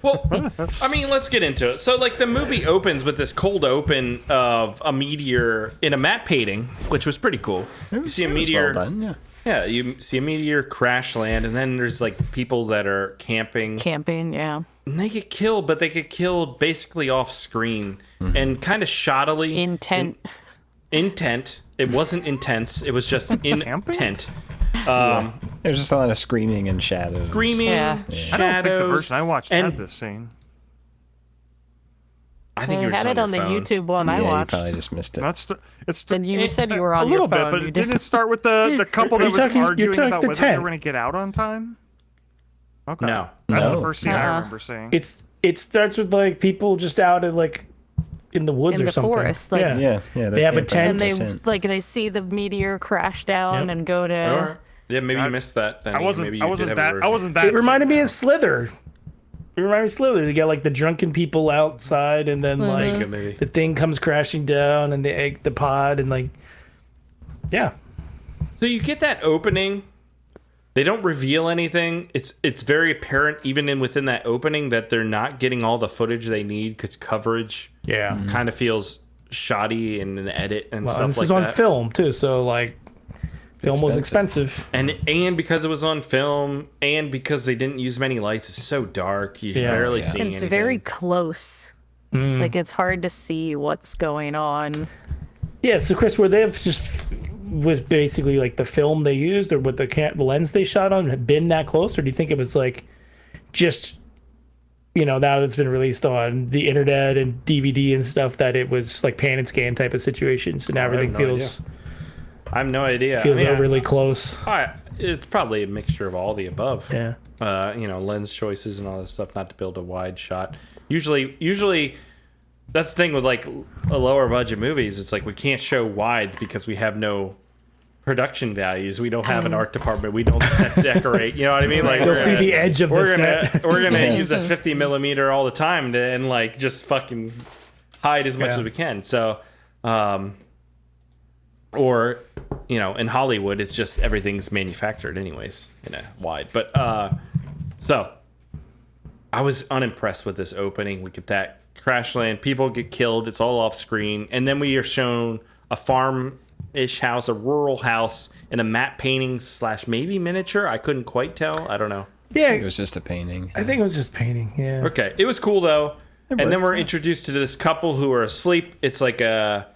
Well, I mean, let's get into it. So, like, the movie opens with this cold open of a meteor in a matte painting, which was pretty cool. You see a meteor. Well done, yeah. Yeah, you see a meteor crash land, and then there's like people that are camping. Camping, yeah. And they get killed, but they get killed basically off screen and kind of shoddily. Intent. Intent. It wasn't intense. It was just intent. There's just a lot of screaming and shadows. Screaming, Yeah. shadows. I don't think the version I watched and had this scene. I think I you were had just it on the your phone. YouTube one Yeah, I you watched. probably just missed it. Then you said you were on a your little phone. bit, you but did. didn't it start with the couple Are that you was talking- you're arguing talking about the whether they tent. were going to get out on time? Okay. No. That's No. the first scene I Uh-uh. remember seeing. It starts with like people just out in like in the woods In or the something. forest, like- Yeah. They have a And tent. they see the meteor crash down Yep. and go to. Or, yeah, maybe you missed that. I wasn't. Maybe I you wasn't did have a that. I version. wasn't that. It reminded me of Slither. It reminded me of Slither. They got like the drunken people outside, and then like Good movie. the thing comes crashing down, and the pod, and like, yeah, So you get that opening. They don't reveal anything. It's very apparent even within that opening that they're not getting all the footage they need because coverage yeah. kind of feels shoddy in an edit and Well, stuff and this like is on that. film too, so like, film was expensive. And because it was on film and because they didn't use many lights, it's so dark. You Yeah. barely Yeah. see And anything. it's very close. Like it's hard to see what's going on. Yeah, so Chris, were they just was basically like the film they used, or what the lens they shot on had been that close, or do you think it was like just now that it's been released on the internet and DVD and stuff that it was like pan and scan type of situation, so now everything no feels I have no idea. feels I mean, overly close. it's probably a mixture of all the above. Yeah. Lens choices and all that stuff, not to build a wide shot. Usually that's the thing with like a lower budget movies. It's like we can't show wides because we have no production values. We don't have an art department. We don't set decorate. You know what I mean? Like You'll see the edge of the we're set. gonna use a 50 millimeter all the time and like just fucking hide as much Yeah. as we can. So, or in Hollywood, it's just everything's manufactured anyways in a wide. But so I was unimpressed with this opening. We get that crash land, people get killed, it's all off screen, and then we are shown a farm-ish house, a rural house, in a matte painting / maybe miniature. I couldn't quite tell. I don't know. Yeah, It was just a painting. I think it was just painting. Yeah. Okay, it was cool though. And then worked, we're yeah. introduced to this couple who are asleep. It's like a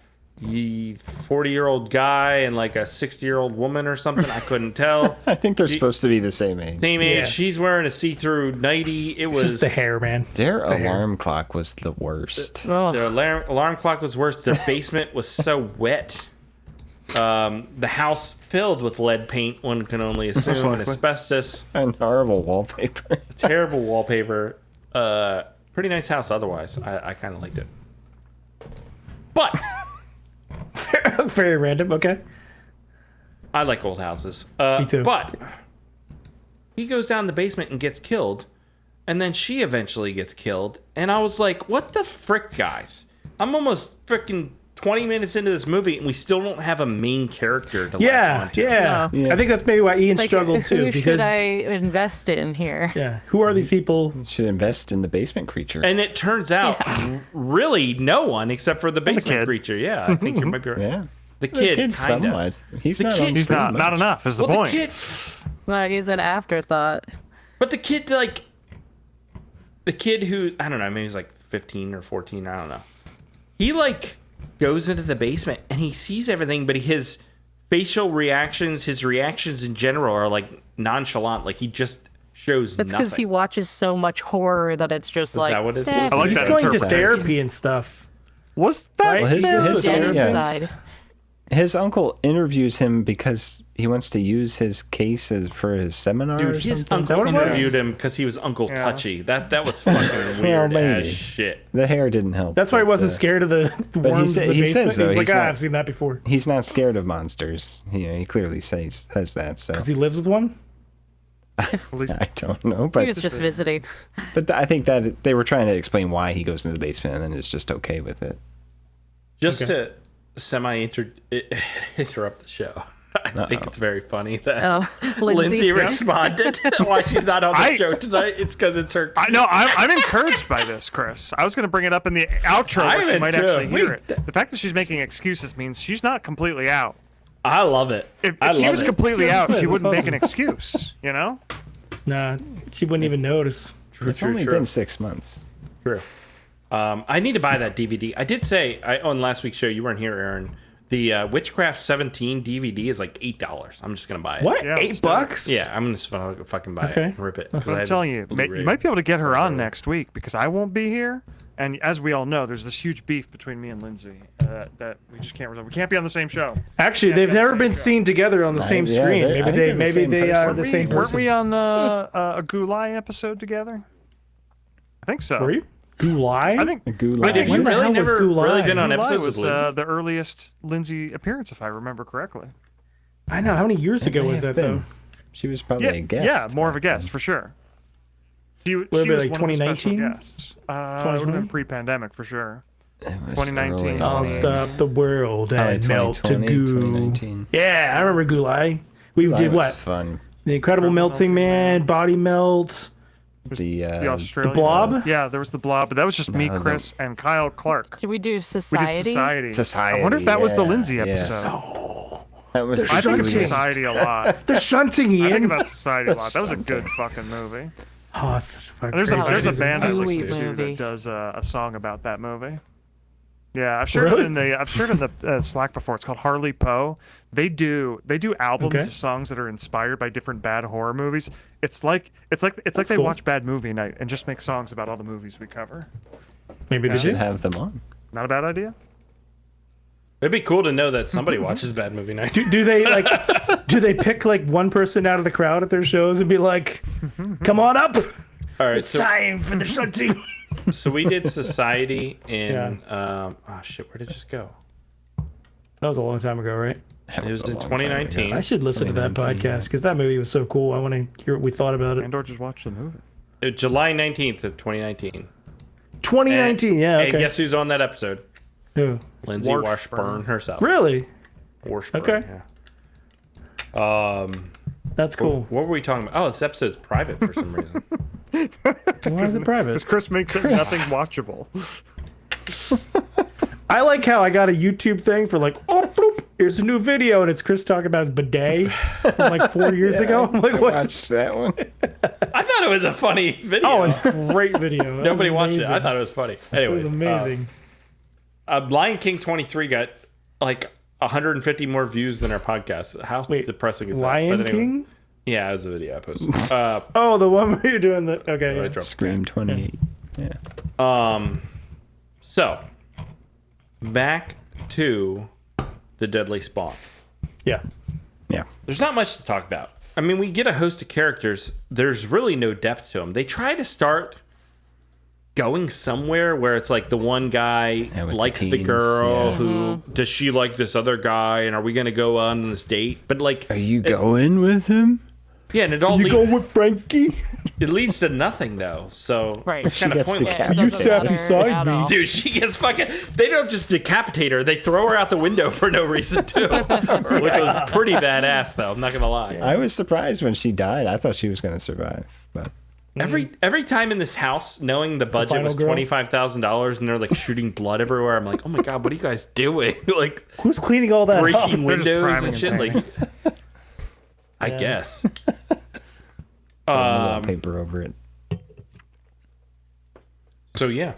40-year-old guy and like a 60-year-old woman or something. I couldn't tell. I think they're supposed to be the same age. Same age. Yeah. She's wearing a see-through nightie. It It's was just the hair, man. Their the hair. alarm clock was the worst. Oh, Their alarm clock was worse. Their basement was so wet. The house filled with lead paint. One can only assume, and asbestos. And horrible wallpaper. Terrible wallpaper. Pretty nice house otherwise. I kind of liked it. But Very random. Okay. I like old houses. Me too. But he goes down the basement and gets killed, and then she eventually gets killed. And I was like, what the frick, guys? I'm almost freaking 20 minutes into this movie, and we still don't have a main character to latch Yeah, onto. yeah. Yeah. I think that's maybe why Ian like, struggled too. who Because should I invest in here? yeah, who are these people? Should invest in the basement creature. And it turns out, really, no one except for the basement kid. creature. Yeah, I think you might be right. yeah. The kid, Kid's kinda. somewhat. He's The not. kid- on He's He's screen not much. enough. Is the Well, point? the kid, Well, he's an afterthought. but the kid, like, the kid who, I don't know, maybe he's like 15 or 14, I don't know. He, like, goes into the basement and he sees everything, but his facial reactions, his reactions in general are, like, nonchalant. Like, he just shows That's nothing. because he watches so much horror that it's just Is like. that what it is? eh. I like He's that going to interpretation. therapy and stuff. Was that? Right? Well, his, Yeah, his, Dead yeah. inside. His uncle interviews him because he wants to use his case for his seminar or Dude, his something. uncle what it was? interviewed him because he was Uncle Touchy. That was fucking weird maybe. as shit. The hair didn't help. That's why he but, wasn't scared of the worms sa- in the he basement. says, though, he's like, he's not- I've seen that before. He's not scared of monsters. He clearly says that. So Because he lives with one. I don't know, He but was just visiting. I think that they were trying to explain why he goes into the basement, and then is just okay with it. Just to interrupt the show. I think it's very funny that Oh, Lindsay responded why she's not on the show tonight. It's because it's her. I know. I'm encouraged by this, Chris. I was going to bring it up in the outro I where she am might too. actually hear it. The fact that she's making excuses means she's not completely out. I love it. If I she love was it. completely out, she That's wouldn't make awesome. an excuse. You know? Nah, she wouldn't even notice. It's only been 6 months. True. I need to buy that DVD. I did say on last week's show, you weren't here, Aaron. The Witchcraft 17 DVD is like $8. I'm just gonna buy it. What? Yeah, let's do $8? Yeah, I'm just gonna fucking buy Okay. it and rip it. 'cause I I'm have telling you, Blu-ray. you might be able to get her on next week because I won't be here. And as we all know, there's this huge beef between me and Lindsay that we just can't resolve. We can't be on the same show. Actually, they've never been seen together on the same yeah, screen. I think they're the Maybe same they are person. the same Weren't person. we on a Gulai episode together? I think so. Were you? Gulai? I think Gulai. Have you When the hell really was never Gulai? really been on Gulai episodes was with Lindsay? the earliest Lindsay appearance, if I remember correctly. I know. How many years ago may was have that, been. though? She was probably Yeah, a guest. yeah, more of a guest for sure. She it was be, like, one of the special 2019? guests. It would have been 2020? pre-pandemic for sure. It was 2019. early. I'll stop the world Probably and melt to 2020, goo. 2019. Yeah, I remember Gulai. We That did was what? Fun. The Incredible Melting Man, Body Melt. The The Australian Blob? Yeah, there was the Blob, but that was just me, No, Chris, and Kyle Clark. Did we do We Society? did Society. Society. I wonder if that was the yeah, Lindsay yeah. episode. That was. I think of Shunting. Society a lot. The shunting, I think Ian. about Society a lot. That was a good fucking movie. Oh, it's such a fucking There's crazy a band I Gooey listen to movie. that does a song about that movie. Yeah, I've shared it in the Slack before. It's called Harley Poe. They do albums Okay. of songs that are inspired by different bad horror movies. It's like they cool. watch Bad Movie Night and just make songs about all the movies we cover. Maybe they should should. have them on. Not a bad idea. It'd be cool to know that somebody watches Bad Movie Night. Do they like? Do they pick like one person out of the crowd at their shows and be like, "Come on up, All right, it's so time for the shunting." so we did Society in Yeah. oh shit, where did it just go? That was a long time ago, right? It was a in long time ago. 2019. I should listen to that 2019, podcast because that movie was so cool. I want to hear what we thought about it. Andor just watched the movie. July 19th of 2019. 2019, yeah. And Okay. guess who's on that episode? Who? Lindsay Washburn. Washburn herself. Really? Washburn, Okay. Yeah. That's cool. What were we talking about? Oh, this episode's private for some reason. Why is it private? Because Chris makes it nothing watchable. I like how I got a YouTube thing for like, oh, bloop, here's a new video, and it's Chris talking about his bidet from like 4 years ago. I'm like, I what? watched that one. I thought it was a funny video. Oh, it's a great video. That Nobody was watched it. I amazing. thought it was funny. It Anyways, was amazing. Lion King 23 got like 150 more views than our podcast. How depressing is that? Lion But anyway, King? Yeah, it was a video I posted. Oh, the one where you're doing the. Okay. I Yeah. dropped- Scream 28. Yeah. So, back to the Deadly Spawn. Yeah. Yeah. There's not much to talk about. I mean, we get a host of characters. There's really no depth to them. They try to start going somewhere where it's like the one guy with the likes the teens, girl yeah. who does she like this other guy, and are we gonna go on this date? But like, Are you going with him? yeah, and it all You leads, going with Frankie? it leads to nothing though. So Right. it's kind of gets pointless. Yeah, it You doesn't sat matter beside at me. all. Dude, she gets fucking. They don't just decapitate her; they throw her out the window for no reason too, which was pretty badass, though. I'm not gonna lie. I was surprised when she died. I thought she was going to survive, but Every time in this house, knowing the budget final was girl? $25,000 and they're like shooting blood everywhere, I'm like, oh my god, what are you guys doing? Like Who's cleaning all that up? breaking They're just windows priming and shit. and Like, I guess. wallpaper over it. So yeah,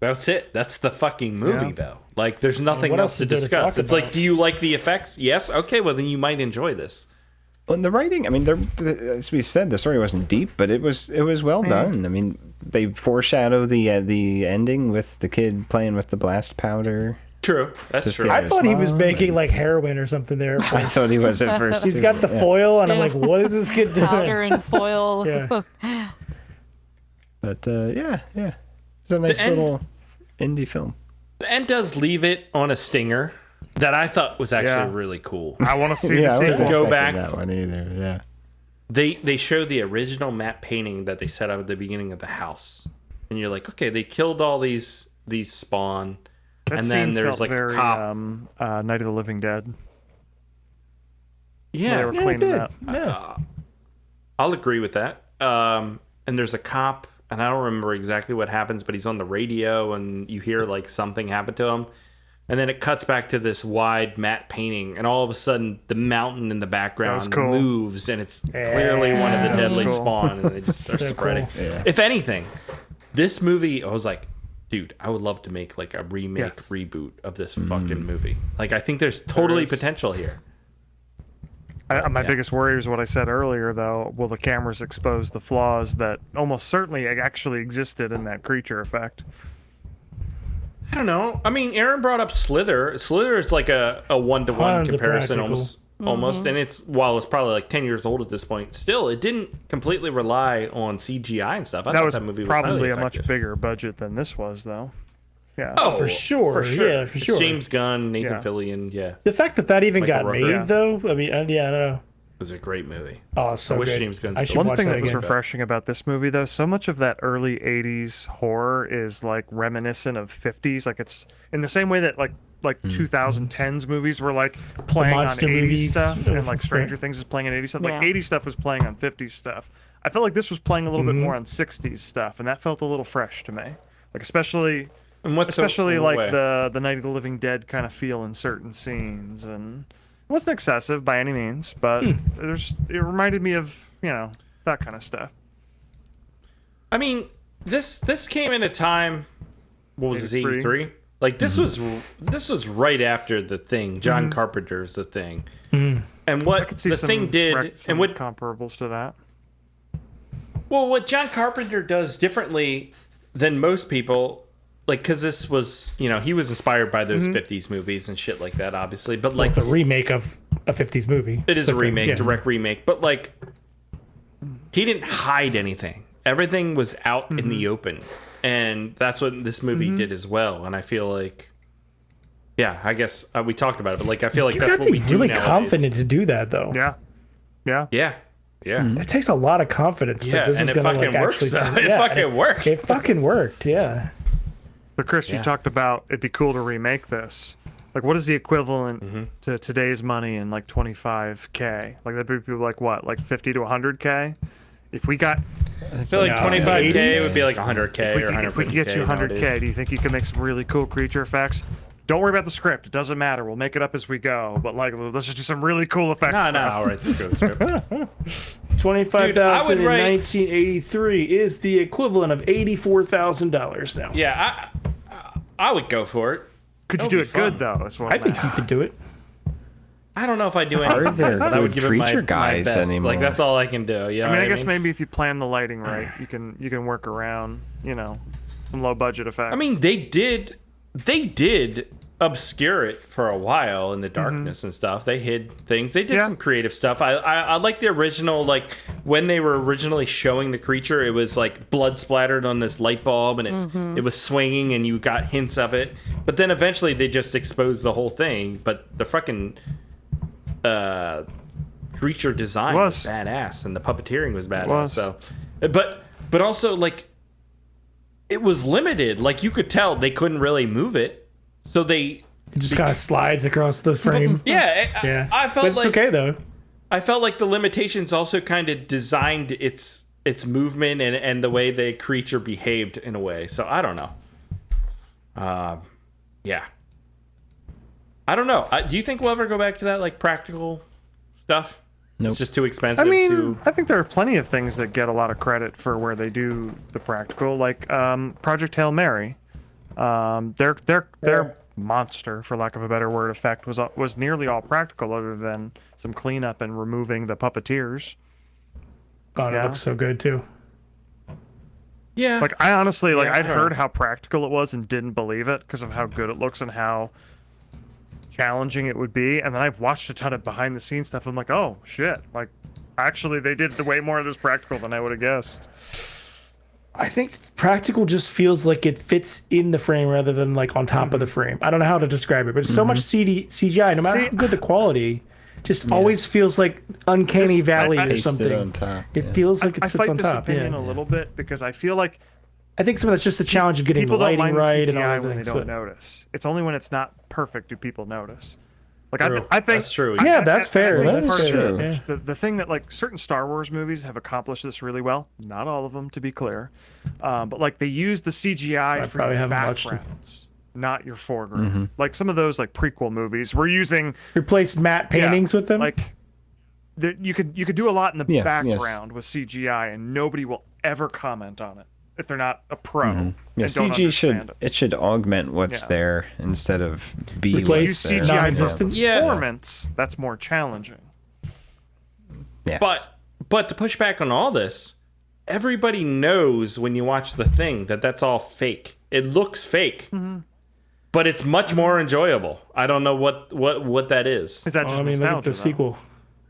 that's it. That's the fucking movie, though. Like, there's nothing what else else to is there to discuss. talk It's like, about? do you like the effects? Yes. Okay. Well, then you might enjoy this. Well, and the writing, I mean, as we said, the story wasn't deep, but it was well done. I mean, they foreshadow the ending with the kid playing with the blast powder. True. That's Just true. get I thought he was making like heroin or something there. I thought he was at first. He's too, got the yeah. foil, and I'm like, what is this kid doing? Powder and foil. Yeah. But yeah, it's a nice end- little indie film. The end does leave it on a stinger that I thought was actually Yeah. really cool. I want to see Yeah, I the wasn't sequel. Go expecting back. that one either. Yeah. They show the original matte painting that they set up at the beginning of the house, and you're like, okay, they killed all these spawn, That and scene then there's felt like very, a cop. Night of the Living Dead. Yeah. They were Yeah, cleaning good. up. Yeah. I'll agree with that. And there's a cop, and I don't remember exactly what happens, but he's on the radio, and you hear like something happen to him, and then it cuts back to this wide matte painting, and all of a sudden the mountain in the background cool. moves, and it's clearly one of the deadly cool. spawn, and they just start So spreading. cool. Yeah. If anything, this movie, I was like, dude, I would love to make like a remake, Yes. reboot of this fucking movie. Like, I think there's totally is. potential here. My biggest worry is what I said earlier, though. Will the cameras expose the flaws that almost certainly actually existed in that creature effect? I don't know. I mean, Aaron brought up Slither. Slither is like a one-to-one Tons of comparison, practical. almost, and it's while it's probably like 10 years old at this point. Still, it didn't completely rely on CGI and stuff. I That thought was that movie was highly probably a much effective. bigger budget than this was, though. Yeah. Oh, For sure. Yeah, for sure. James Gunn, Nathan Yeah. Fillion, yeah, The fact that even Michael got Rooker. made, Yeah. though, I mean, yeah, I don't know. it was a great movie. Oh, it's so I wish good. James Gunn I still should One watch thing that that was again. refreshing about this movie, though, so much of that early 80s horror is like reminiscent of 50s. Like it's in the same way that like 2010s movies were like playing on monster 80s movies. stuff, and like Stranger Things is playing on 80s stuff. Like Yeah. 80s stuff was playing on 50s stuff. I felt like this was playing a little bit more on 60s stuff, and that felt a little fresh to me. Like especially And what's especially in what like way? the Night of the Living Dead kind of feel in certain scenes, and it wasn't excessive by any means, but it reminded me of that kind of stuff. I mean, this came in a time. What was this? 83? 83. Like this was right after The Thing. John Carpenter's The Thing. And what I could see The some, Thing did, some and what comparables to that. Well, what John Carpenter does differently than most people, like, because this was, he was inspired by those 50s movies and shit like that, obviously. But, like, It's a remake of a 50s movie. it is a The Thing, remake, yeah. direct remake. But, like, he didn't hide anything. Everything was out in the open. And that's what this movie did as well. And I feel like, yeah, I guess we talked about it, but, like, I feel like You that's got what to we be do really nowadays. confident to do that, though. Yeah. Yeah. It takes a lot of confidence. Yeah, that this and is it gonna, fucking like, works, actually though. turn- It yeah, fucking worked. It fucking worked, yeah. But Chris, you talked about it'd be cool to remake this. Like, what is the equivalent to today's money in like 25K? Like that'd be people like what, like 50 to 100K? If we got, I feel like No, 25K 80s? would be like 100K or 150K. if we could get you 100K, nowadays. do you think you could make some really cool creature effects? Don't worry about the script. It doesn't matter. We'll make it up as we go. But like, let's just do some really cool effects. No, stuff. all right, screw the script. 25,000 in write- 1983 is the equivalent of $84,000 now. Yeah, I would go for it. Could you That do would it be good fun. though? Is what I I'm think you asking. could do it. I don't know if I do Are anything, there but I would good give it my creature guys best. anymore? Like that's all I can do. You know I mean, what I guess maybe if you plan the lighting right, you can work around, some low budget effects. I mean, they did obscure it for a while in the darkness and stuff. They hid things. They did Yeah. some creative stuff. I like the original, like when they were originally showing the creature, it was like blood splattered on this light bulb and it was swinging and you got hints of it. But then eventually they just exposed the whole thing. But the fucking creature design was badass and the puppeteering was badass. Was. So, but also like it was limited. Like you could tell they couldn't really move it. So they It just kind of slides across the frame. yeah, Yeah. I felt But it's like okay, though. I felt like the limitations also kind of designed its movement and the way the creature behaved in a way. So I don't know. Yeah. I don't know. Do you think we'll ever go back to that like practical stuff? Nope. It's just too expensive. I mean, to... I think there are plenty of things that get a lot of credit for where they do the practical, like Project Hail Mary. Their monster, for lack of a better word, effect was nearly all practical, other than some cleanup and removing the puppeteers. God, it Yeah. looks so good, too. Yeah. Like I honestly, like Yeah, I I'd don't heard know. how practical it was and didn't believe it because of how good it looks and how challenging it would be. And then I've watched a ton of behind the scenes stuff. I'm like, oh shit! Like, actually, they did way more of this practical than I would have guessed. I think practical just feels like it fits in the frame rather than like on top of the frame. I don't know how to describe it, but it's so much CGI, no matter See, how good the quality, just always feels like uncanny This- valley I- or Pasted something. on top, It yeah. feels like it I sits fight on this top. opinion Yeah. a little bit because I feel like I think some of that's just the challenge of getting the people don't lighting mind the right CGI and all when the they things. don't but- notice. It's only when it's not perfect do people notice. Like True. I think That's true. Yeah, that's fair. I think That is part of fair. the- Yeah. the thing that like certain Star Wars movies have accomplished this really well. Not all of them, to be clear, but like they use the CGI for probably your haven't watched them. backgrounds, not your foreground. Like some of those like prequel movies, we're using Replace matte paintings with them. like you could do a lot in the Yeah, yes. background with CGI, and nobody will ever comment on it if they're not a pro. Yeah, and don't CG should understand it. should augment what's Yeah. there instead of be Replace what's Use there. CGI non-existent? for Yeah. performance. That's more challenging. Yes. But to push back on all this, everybody knows when you watch the thing that that's all fake. It looks fake, but it's much more enjoyable. I don't know what that is. Is that just I mean, look nostalgia? at the though? sequel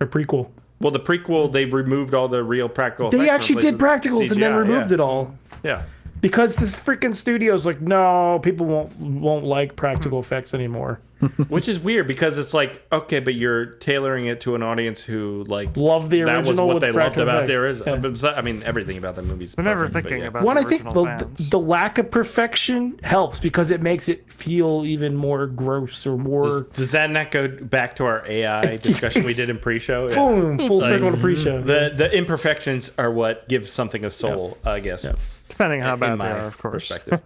or prequel. Well, the prequel, they removed all the real practical They effects and actually did replaced it with practicals and then CGI, removed yeah. it all Yeah. because the freaking studio's like, no, people won't like practical effects anymore. Which is weird because it's like, okay, but you're tailoring it to an audience who like Love the that was original what with they loved practical about the effects. original. Yeah. I mean, everything about the movie's They're never perfect, but thinking yeah. about One, the I think original the fans. the lack of perfection helps because it makes it feel even more gross or more Does that not go back to our AI discussion we did in pre-show? Yeah. boom, full circle to pre-show. The imperfections are what gives something a soul, I guess. Depending how In bad they my are, of course. perspective.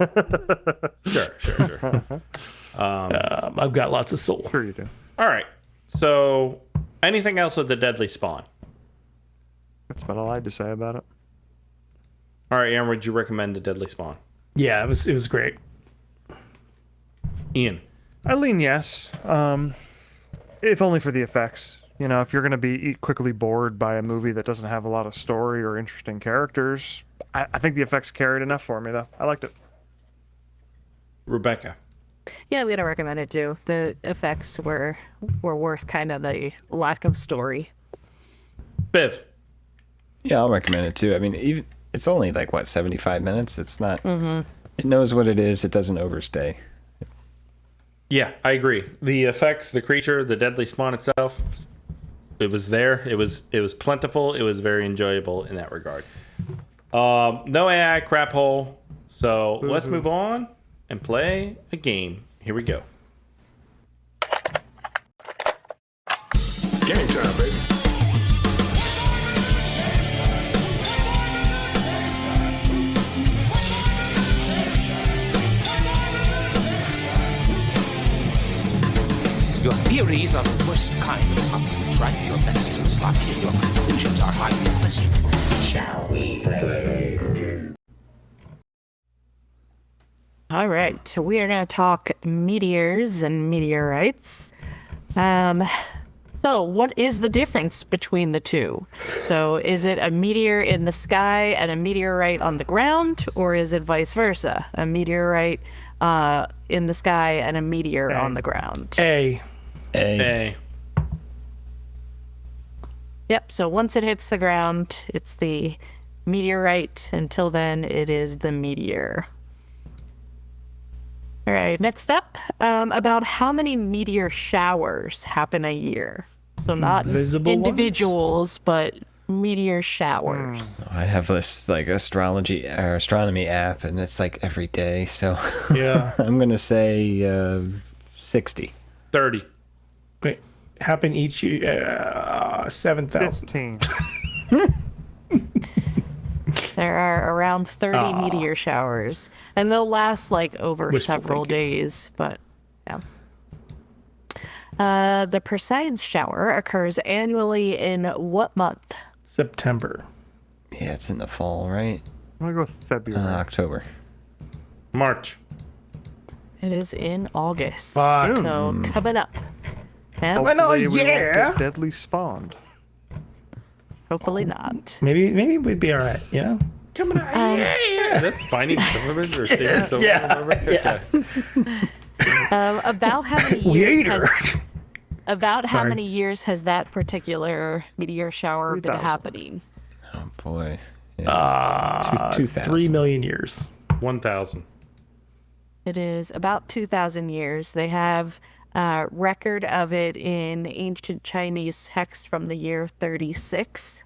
Sure. I've got lots of soul. Sure you do. All right. So, anything else with the Deadly Spawn? That's about all I had to say about it. All right, Aaron, would you recommend the Deadly Spawn? Yeah, it was great. Ian. I lean yes. If only for the effects. You know, if you're going to be quickly bored by a movie that doesn't have a lot of story or interesting characters, I think the effects carried enough for me, though. I liked it. Rebecca. Yeah, I'm gonna recommend it too. The effects were worth kind of the lack of story. Biv. Yeah, I'll recommend it too. I mean, even it's only like what 75 minutes. It's not. It knows what it is. It doesn't overstay. Yeah, I agree. The effects, the creature, the Deadly Spawn itself, it was there. It was plentiful. It was very enjoyable in that regard. No AI crap hole. So let's move on and play a game. Here we go. Game time, baby. Your theories are the worst kind of complete, right? Your methods are sloppy and your conclusions are highly questionable. Shall we play? All right, so we are going to talk meteors and meteorites. So what is the difference between the two? So is it a meteor in the sky and a meteorite on the ground, or is it vice versa? A meteorite in the sky and a meteor on the ground? A. Hey. Yep, so once it hits the ground, it's the meteorite. Until then, it is the meteor. All right, next up, about how many meteor showers happen a year? So not Visible ones? individuals, but meteor showers. I have this like astronomy app, and it's like every day. So Yeah. I'm gonna say 60. 30. Wait, happen each year. 7,000. 15. There are around 30 meteor showers, and they'll last like over Wishful several thinking. days, but yeah. The Perseids shower occurs annually in what month? September. Yeah, it's in the fall, right? I'm going to go with February. October. March. It is in August. Fuck. So coming up. Yeah, Hopefully we won't yeah. get deadly spawned. hopefully not. Maybe we'd be all right, you know? Coming out. Yeah. That's Finding Silverman or Saving Silverman. Yeah. Okay. About how many years Later. how Sorry. many years has that particular meteor shower been 3,000. happening? Oh boy. Yeah. 2000. 3 million years. 1,000. It is about 2,000 years. They have record of it in ancient Chinese texts from the year 36.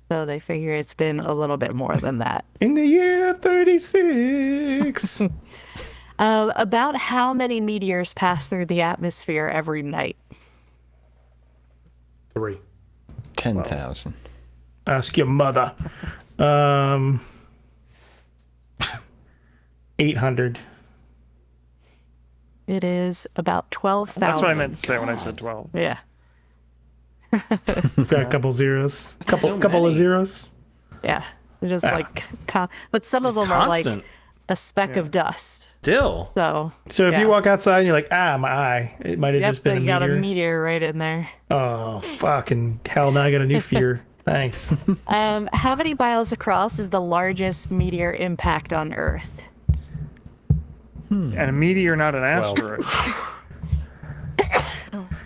So they figure it's been a little bit more than that. In the year 36. About how many meteors pass through the atmosphere every night? 3. 10,000. Ask your mother. 800. It is about 12,000. That's what I meant to say when I said 12. Yeah. Got a couple zeros. Couple of zeros. Yeah. Just like, but some of them are like Constant. a speck of dust. Still. So So if yeah. you walk outside and you're like, my eye, it might have Yep, just been they a got a meteor. meteor right in there. Oh, fucking hell. Now I got a new fear. Thanks. How many miles across is the largest meteor impact on Earth? And a meteor, not an asteroid.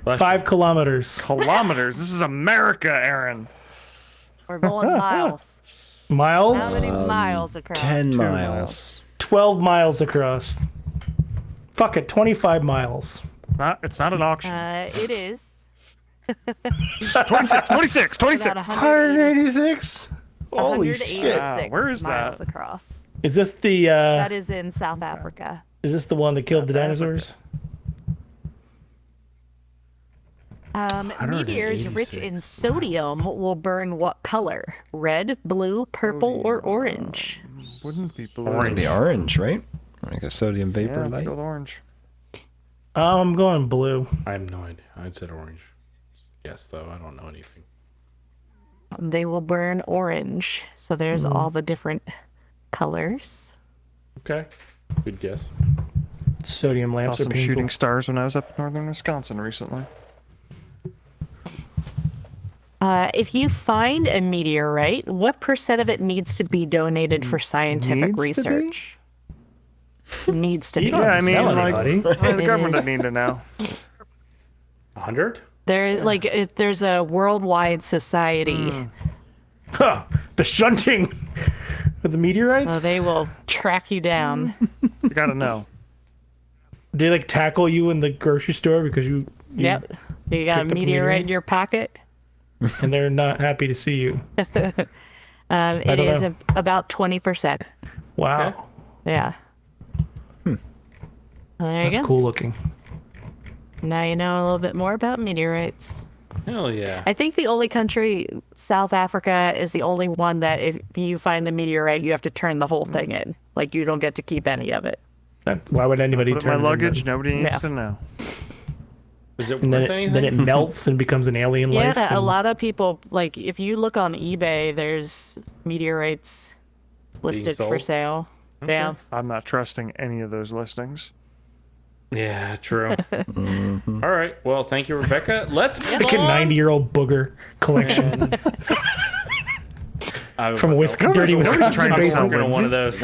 5 kilometers. Kilometers. This is America, Aaron. We're going miles. How Miles? many miles across? 10 miles. 12 miles across. Fuck it, 25 miles. It's not an auction. It is 26. about 186? Holy 186 shit. Wow, where is miles that? across. Is this the That is in South Africa. is this the one that killed the dinosaurs? Meteors rich in sodium will burn what color? Red, blue, purple, or orange? Wouldn't be blue. It'd be orange, right? Like a sodium Yeah, vapor let's light. go with orange. I'm going blue. I have no idea. I said orange. Yes, though. I don't know anything. They will burn orange. So there's all the different colors. Okay. Good guess. Sodium Saw lamps are some painful. shooting stars when I was up in northern Wisconsin recently. If you find a meteorite, what percent of it needs to be donated for scientific Needs to be? research? Needs to be. You don't Yeah, have I to mean, sell like- anybody. The government doesn't need to know. 100? There's a worldwide society. Huh, the shunting with the meteorites? So they will track you down. You gotta know. They like tackle you in the grocery store because you Yep. You got a picked up a meteorite in your pocket. and they're not happy to see you. It don't is know. about 20%. Wow. Yeah. Well, there you That's go. cool looking. Now you know a little bit more about meteorites. Hell yeah. I think the only country, South Africa, is the only one that if you find the meteorite, you have to turn the whole thing in. Like, you don't get to keep any of it. Why would anybody Put it turn in my it in luggage. then? Nobody needs Yeah. to know. Is it And worth then anything? then it melts and becomes an alien life. Yeah, a and- lot of people, like, if you look on eBay, there's meteorites listed for sold? sale. Yeah. I'm not trusting any of those listings. Yeah, true. All right. Well, thank you, Rebecca. Let's Like a 90-year-old booger collection from Wisconsin, dirty Wisconsin trying to I'm sell working on one of those.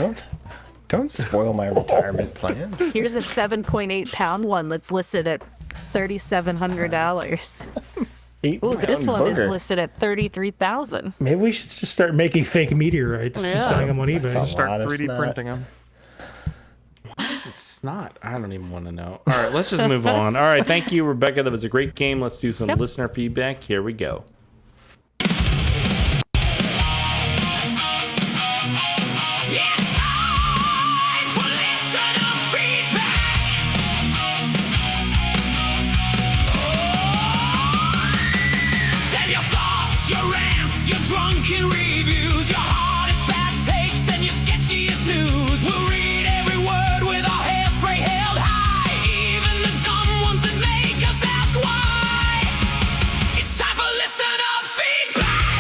Don't spoil my retirement plan. Here's a 7.8-pound one that's listed at $3,700. Ooh, this one is booger. listed at $33,000. Maybe we should just start making fake meteorites and Yeah. selling them on eBay. That's a Start lot of 3D snot. printing them. Why is it snot? I don't even want to know. All right, let's just move on. All right, thank you, Rebecca. That was a great game. Let's do some listener feedback. Here we go. It's time for listener feedback. Send your thoughts, your rants, your drunken reviews, your hardest bad takes, and your sketchiest news. We'll read every word with our hairspray held high, even the dumb ones that make us ask why. It's time for listener feedback.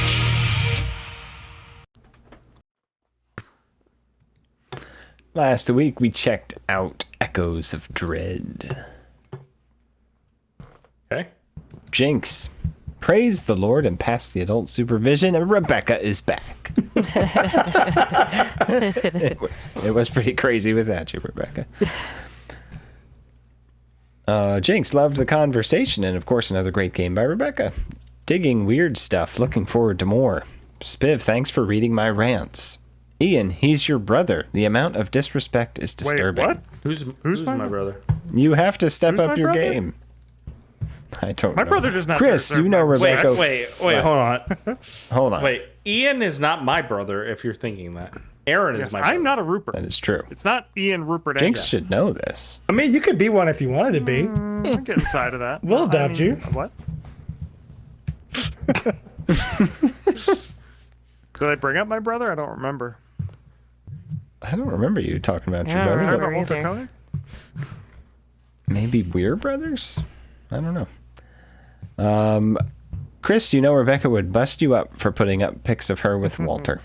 Last week we checked out Echoes of Dread. Okay. Jinx. Praise the Lord and pass the adult supervision, and Rebecca is back. It was pretty crazy without you, Rebecca. Jinx loved the conversation, and of course another great game by Rebecca. Digging weird stuff, looking forward to more. Spiv, thanks for reading my rants. Ian, he's your brother. The amount of disrespect is disturbing. Wait, what? Who's my my brother? You have to step Who's up my your brother? game. I don't My know. brother does not. Chris, deserve you know my respect. Rebecca. Wait, hold on. Hold on. Wait, Ian is not my brother if you're thinking that. Aaron is Yes, my brother. I'm not a Rupert. That is true. It's not Ian Rupert. Jinx Jinx. should know this. I mean, you could be one if you wanted to be. I'll get inside of that. We'll adopt you. What? Did I bring up my brother? I don't remember. I don't remember you talking about your I don't brother. remember Walter either. Koenig? Maybe Weir Brothers? I don't know. Chris, you know Rebecca would bust you up for putting up pics of her with Walter.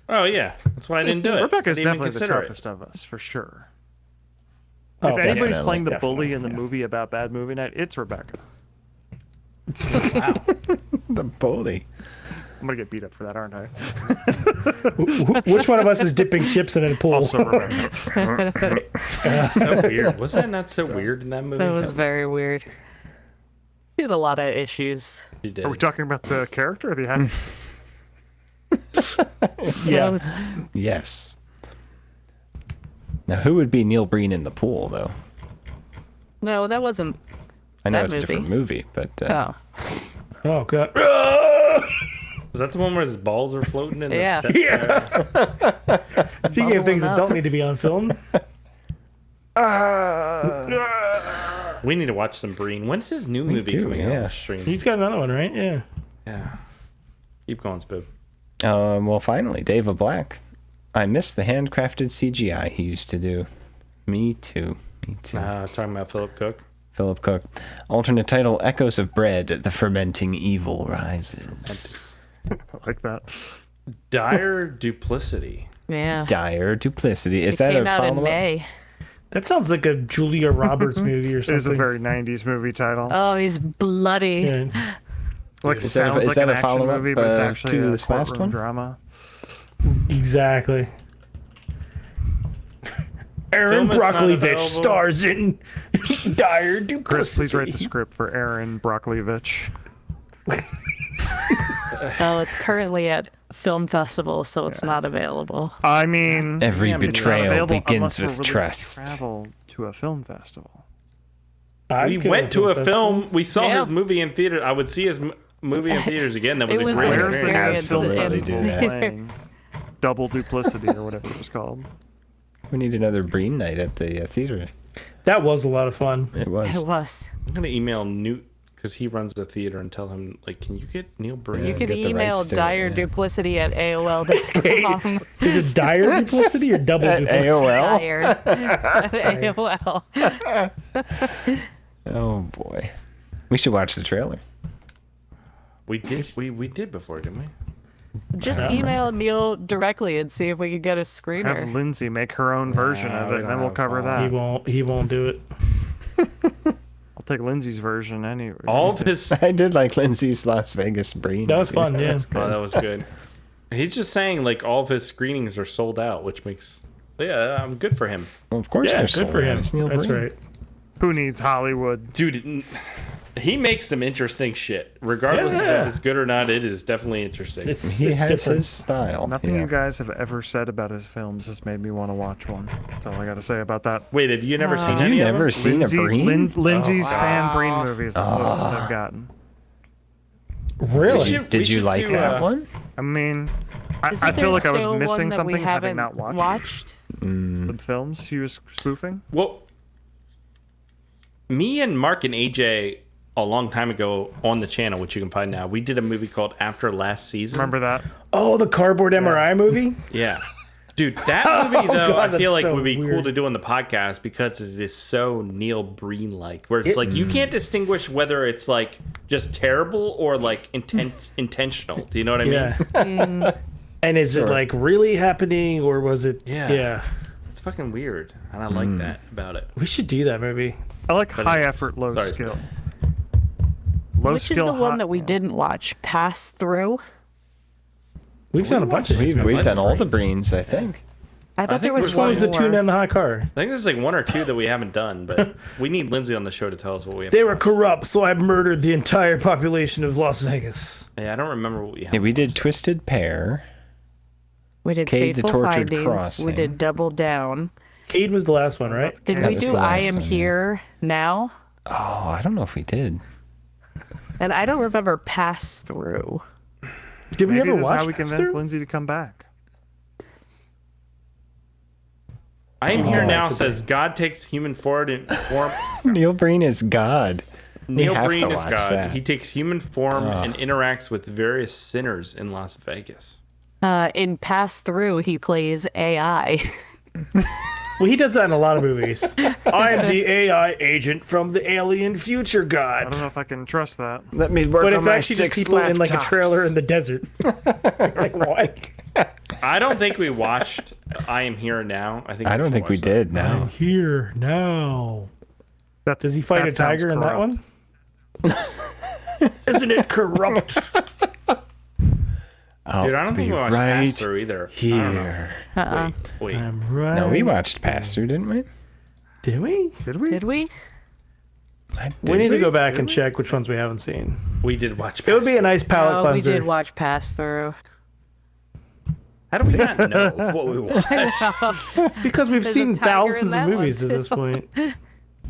Oh yeah, that's why I didn't do it. Rebecca's Didn't even definitely the consider it. toughest of us, for sure. Oh, If anybody's definitely, playing the definitely, bully in the movie about Bad Movie Night, it's Rebecca. The bully. I'm gonna get beat up for that, aren't I? Which one of us is dipping chips in a pool? Also Rebecca. So weird. Was that not so weird in that movie? That was very weird. He had a lot of issues. She did. Are we talking about the character or the actor? Yeah. Both. Yes. Now, who would be Neil Breen in the pool, though? No, that wasn't. I know That it's a different movie, but Oh, Oh god. Is that the one where his balls are floating in the Yeah. Speaking of things that up. don't need to be on film, We need to watch some Breen. When's his new movie too, coming out yeah. on stream? he's got another one, right? Yeah. Yeah. Keep going, Spoob. well, finally, David Black. I miss the handcrafted CGI he used to do. Me too. Me too. Talking about Philip Cook. Philip Cook. Alternate title: Echoes of Bread. The fermenting evil rises. I like that. Dire Duplicity. yeah. Dire duplicity. Is It that came a out in follow-up? May. That sounds like a Julia Roberts movie or It is a something. very 90s movie title. Oh, he's bloody. Yeah. Like Is that a- sounds is like that an a action follow-up, movie, but it's to actually a this last courtroom one? drama. Exactly. Aaron Film is not Brockovich available. stars in Dire Duplicity. Chris, please write the script for Aaron Brockovich. Oh, it's currently at film festival, so it's not available. I mean, Every Yeah, I mean, it's not betrayal available begins unless we're with willing to trust. travel to a film festival. We went to a film. We saw Yeah. his movie in theater. I would see his movie in theaters again. That was It a was great an Where's the experience. next film experience Absolutely festival do that. playing? Double Duplicity or whatever it was called. We need another Breen night at the theater. That was a lot of fun. It was. It was. I'm gonna email Newt because he runs the theater and tell him like, can you get Neil Breen? You could get the email rights to it, dire yeah. duplicity at AOL.com. Is it Dire Duplicity or Double At Duplicity? AOL? Dire at AOL. Oh boy. We should watch the trailer. We did. We did before, didn't we? Just email Neil directly and see if we can get a Have screener. Lindsay make her own version of we it, and don't then we'll have cover fun. that. He won't do it. I'll take Lindsay's version anyway. All of his. I did like Lindsay's Las Vegas Breen. That was fun, yeah. Oh, that was good. He's just saying like all of his screenings are sold out, which makes I'm good for him, Well, of course Yeah, they're good sold for out. him. It's Neil That's Breen. right. Who needs Hollywood? dude. He makes some interesting shit. Regardless Yeah. if it's good or not, it is definitely interesting. It's He has different. his style. Nothing yeah. you guys have ever said about his films has made me want to watch one. That's all I got to say about that. Wait, have you never seen Have any you of never them? seen a Breen? Lindsay's fan Breen movie is the closest I've gotten. Really? should- Did we you should like do, that one? I mean, Isn't I there feel like I was still one missing that something we having haven't not watched. the films he was spoofing. Well, me and Mark and AJ a long time ago on the channel, which you can find now, we did a movie called After Last Season. Remember that? Oh, the cardboard MRI movie? Yeah. Dude, that movie, though, God, I feel that's like so would be cool weird. to do on the podcast because it is so Neil Breen-like, where it's like you can't distinguish whether it's like just terrible or like intentional. Do you know what I mean? Yeah. And is it like really happening or was it? Yeah. Yeah. It's fucking weird, and I like that about it. We should do that movie. I like high anyways, effort, low sorry. skill. Low Which is skill, the one high- that we didn't watch? Pass Through? We've done a bunch of these. We've Less done all the Breens. Breens, I think. I thought there think was we're one What was the more. tune in the hot car? I think there's like one or two that we haven't done, but we need Lindsay on the show to tell us what we have. They were corrupt, so I murdered the entire population of Las Vegas. Yeah, I don't remember what we have. Yeah, we did Twisted Pair. We did Cade the Fateful Tortured Findings. Crossing. We did Double Down. Cade was the last one, right? Did That we was do the I last Am one, yeah. Here Now? Oh, I don't know if we did. And I don't remember Pass Through. Did we Maybe ever this is watch how we convince Pass-Through? Lindsay to come back. I Am Here Now says God takes human form. Neil Breen is God. Neil have Breen to is watch God. that. He takes human form and interacts with various sinners in Las Vegas. In Pass Through, he plays AI. Well, he does that in a lot of movies. I'm the AI agent from the alien future I god. don't know if I can trust that. Let me work But on it's my actually just 6 people in like a laptops. trailer in the desert. Like what? I don't think we watched I Am Here Now. I don't think we watched that. did. No. Here now. That, Does he fight that a tiger in sounds that one? Isn't it corrupt? I'll Dude, I don't think be we watched right Pass Through either. I don't know. here. Wait. I'm right. No, we watched Pass Through, didn't we? Did we? Did we? Did we? We need to go back and check which ones we haven't seen. We did watch Pass It would be a Through. nice palate Oh, we cleanser. did watch Pass Through. How do we not know what we watched? Because we've There's a seen tiger in thousands that of movies one, at this point.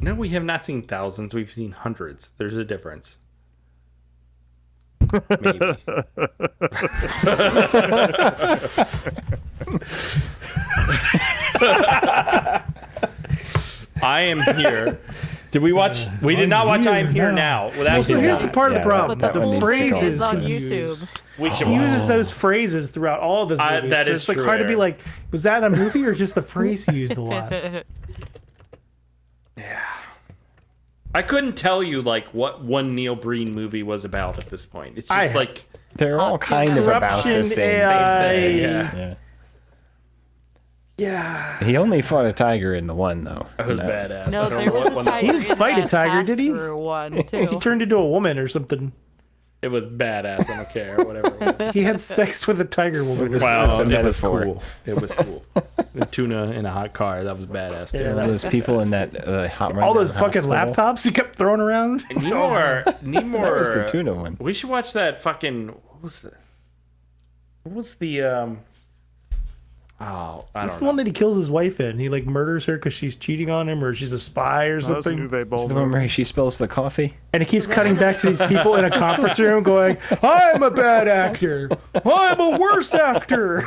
No, we have not seen thousands. We've seen hundreds. There's a difference. Maybe. I Am Here. Did we watch? We did not watch I Am Here Now. Well, Well, so here's the part of the Yeah, problem. But that one The needs to go. phrases It's on he YouTube. uses. we should He watch. uses those phrases throughout all of his movies. that so is it's like true, hard to be Aaron. like, was that a movie or just the phrase he used a lot? I couldn't tell you like what one Neil Breen movie was about at this point. It's I just have. like They're all kind of about Corruption, the same AI. thing. yeah. Yeah. Yeah. He only fought a tiger in the one, though. It was No. badass. No, I don't there know was what a one that tiger. He didn't in fight a that tiger, did he? Pass-Through one He too. turned into a woman or something. It was badass. I don't care. Whatever. It was. He had sex with a tiger woman. Wow, That's a it was metaphor. cool. It was cool. The tuna in a hot car. That was badass too. Yeah, All those people in that hot run All those down fucking hospital. laptops he kept throwing around. Need more. Need more. That was the tuna one. We should watch that fucking. What was the Oh, I It's don't the know. one that he kills his wife in. He like murders her because she's cheating on him or she's a spy or That was something. Uwe Boll. It's the one where she spills the coffee. And he keeps cutting back to these people in a conference room going, I'm a bad actor. I'm a worse actor.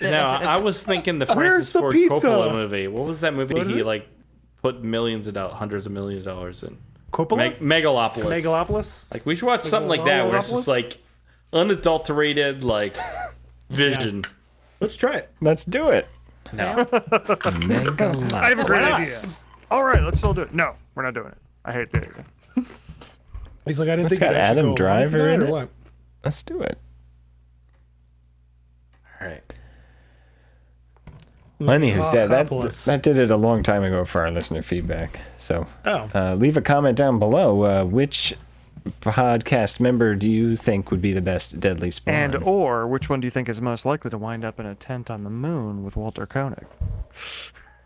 No, I was thinking the Where's Francis the Ford pizza? Coppola movie. What was that movie What is he it? like put hundreds of millions of dollars in? Coppola? Megalopolis. Megalopolis? Like we should watch something like that where it's just like unadulterated like vision. Let's try it. Let's do it. No. I have a great idea. All right, let's still do it. No, we're not doing it. I hate the idea. He's like, I didn't It's think got I'd actually Adam go Driver for that, in or it? what? Let's do it. All right. Anywho, Coppolis. that did it a long time ago for our listener feedback. So Oh. leave a comment down below. Which podcast member do you think would be the best Deadly Spawn? And or which one do you think is most likely to wind up in a tent on the moon with Walter Koenig?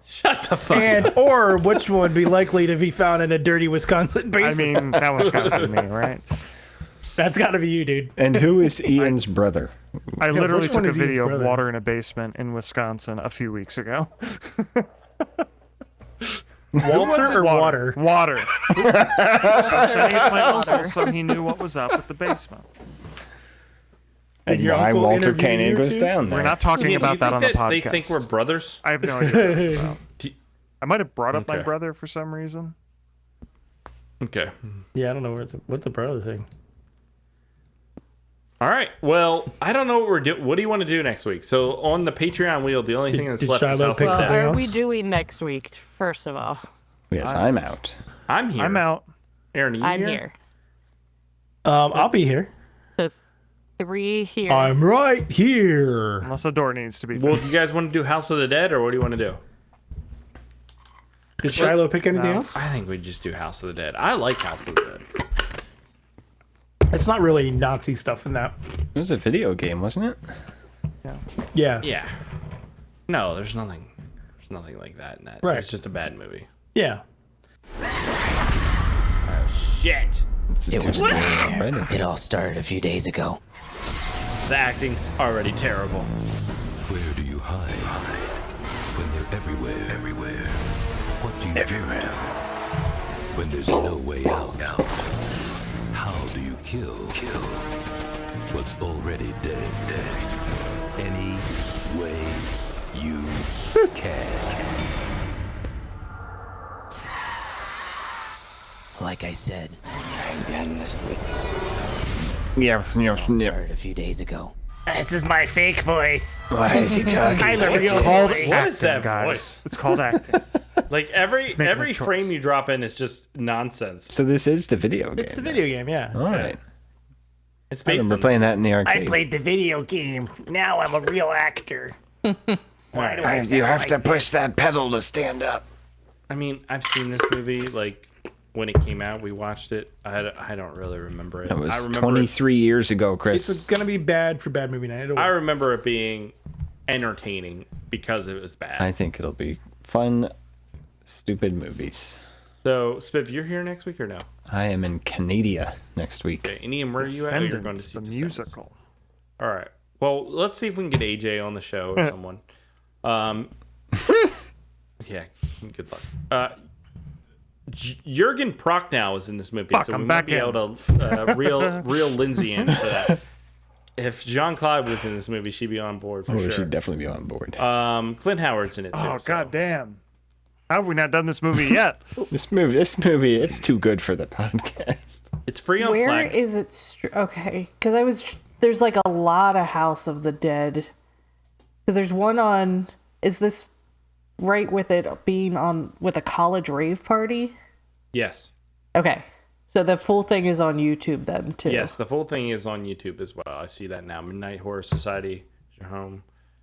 Shut the fuck up. And or which one would be likely to be found in a dirty Wisconsin I basement? mean, that one's got to be me, right? That's got to be you, dude. And who is Ian's brother? I literally which one took a is Ian's video of brother? water in a basement in Wisconsin a few weeks ago. Walter or water? Water. I ate my uncle so he knew what was up with the basement. And your why uncle Walter interview Koenig you was too? down there? We're not talking You about that think on the that podcast. They think we're brothers. I have no idea what that's about. Do- I might have brought up my Okay. brother for some reason. Okay. Yeah, I don't know what the brother thing. All right. Well, I don't know what we're doing. What do you want to do next week? So on the Patreon wheel, the only thing that's did left is Shiloh House pick of Well, something Dead. are else? we doing next week? First of all, Yes, I'm out. I'm here. I'm out. Aaron, are you I'm here? here. I'll be here. So 3 here. I'm right here. Unless a door needs to be Well, fixed. do you guys want to do House of the Dead, or what do you want to do? Did Shiloh pick anything No. else? I think we just do House of the Dead. I like House of the Dead. It's not really Nazi stuff in that. It was a video game, wasn't it? Yeah. Yeah. No, there's nothing. There's nothing like that in that. Right. It's just a bad movie. Yeah. Oh shit! It was there. Already. It all started a few days ago. The acting's already terrible. Where do you hide? When they're everywhere. Everywhere. What do you everywhere. Do? When there's no way out. How do you kill? What's already dead. Any way you can. Like I said, Yes, yes, Started a few days ago. This is my fake voice. Why is he talking? I'm a real Called voice. What is that acting, guys. voice? It's called acting. Like every making a choice. frame you drop in is just nonsense. So this is the video game. It's the video game, yeah. All right. It's I based remember on playing that in the I arcade. played the video game. Now I'm a real actor. Why do I sound You have like to push that pedal to stand up. I mean, I've seen this movie like when it came out. We watched it. I don't really remember it. That was I remember 23 years ago, Chris. It's gonna be bad for Bad Movie Night. I remember it being entertaining because it was bad. I think it'll be fun, stupid movies. So, Spiv, you're here next week or no? I am in Canada next week. Okay, and Ian, where are you at? Or you're going to Descendants, see the Descendants? musical. All right. Well, let's see if we can get AJ on the show or someone. Yeah, good luck. Jürgen Prochnow is in this movie, Fuck, so we I'm might back be in. able to reel Lindsay in for that. If Jean-Claude was in this movie, she'd be on board for Oh, we sure. should definitely be on board. Clint Howard's in it too. Oh, so- goddamn. How have we not done this movie yet? This movie, it's too good for the podcast. It's free on Where Plex. is it? Okay, because there's like a lot of House of the Dead. Because there's one on. Is this right with it being on with a college rave party? Yes. Okay, so the full thing is on YouTube then too. Yes, the full thing is on YouTube as well. I see that now. Midnight Horror Society is your home.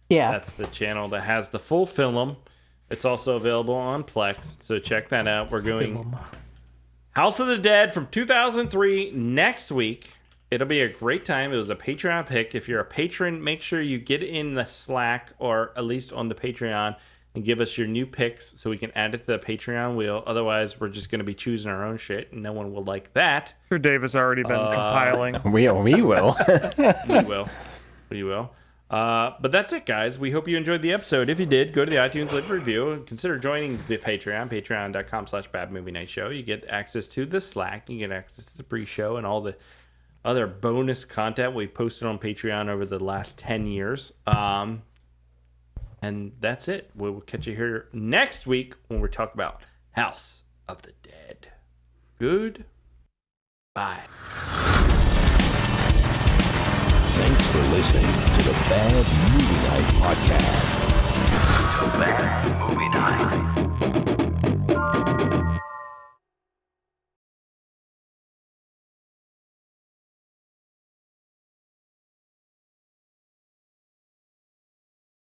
Yeah. That's the channel that has the full film. It's also available on Plex, so check that out. We're going House of the Dead from 2003 next week. It'll be a great time. It was a Patreon pick. If you're a patron, make sure you get in the Slack or at least on the Patreon and give us your new picks so we can add it to the Patreon wheel. Otherwise, we're just going to be choosing our own shit, and no one will like that. Sure, Dave has already been compiling. We will. We will. We will. But that's it, guys. We hope you enjoyed the episode. If you did, go to the iTunes, leave a review, and consider joining the Patreon, patreon.com/badmovienight-show. You get access to the Slack, you get access to the pre-show, and all the other bonus content we posted on Patreon over the last 10 years. And that's it. We'll catch you here next week when we talk about House of the Dead. Goodbye. Thanks for listening to the Bad Movie Night Podcast. Bad Movie Night.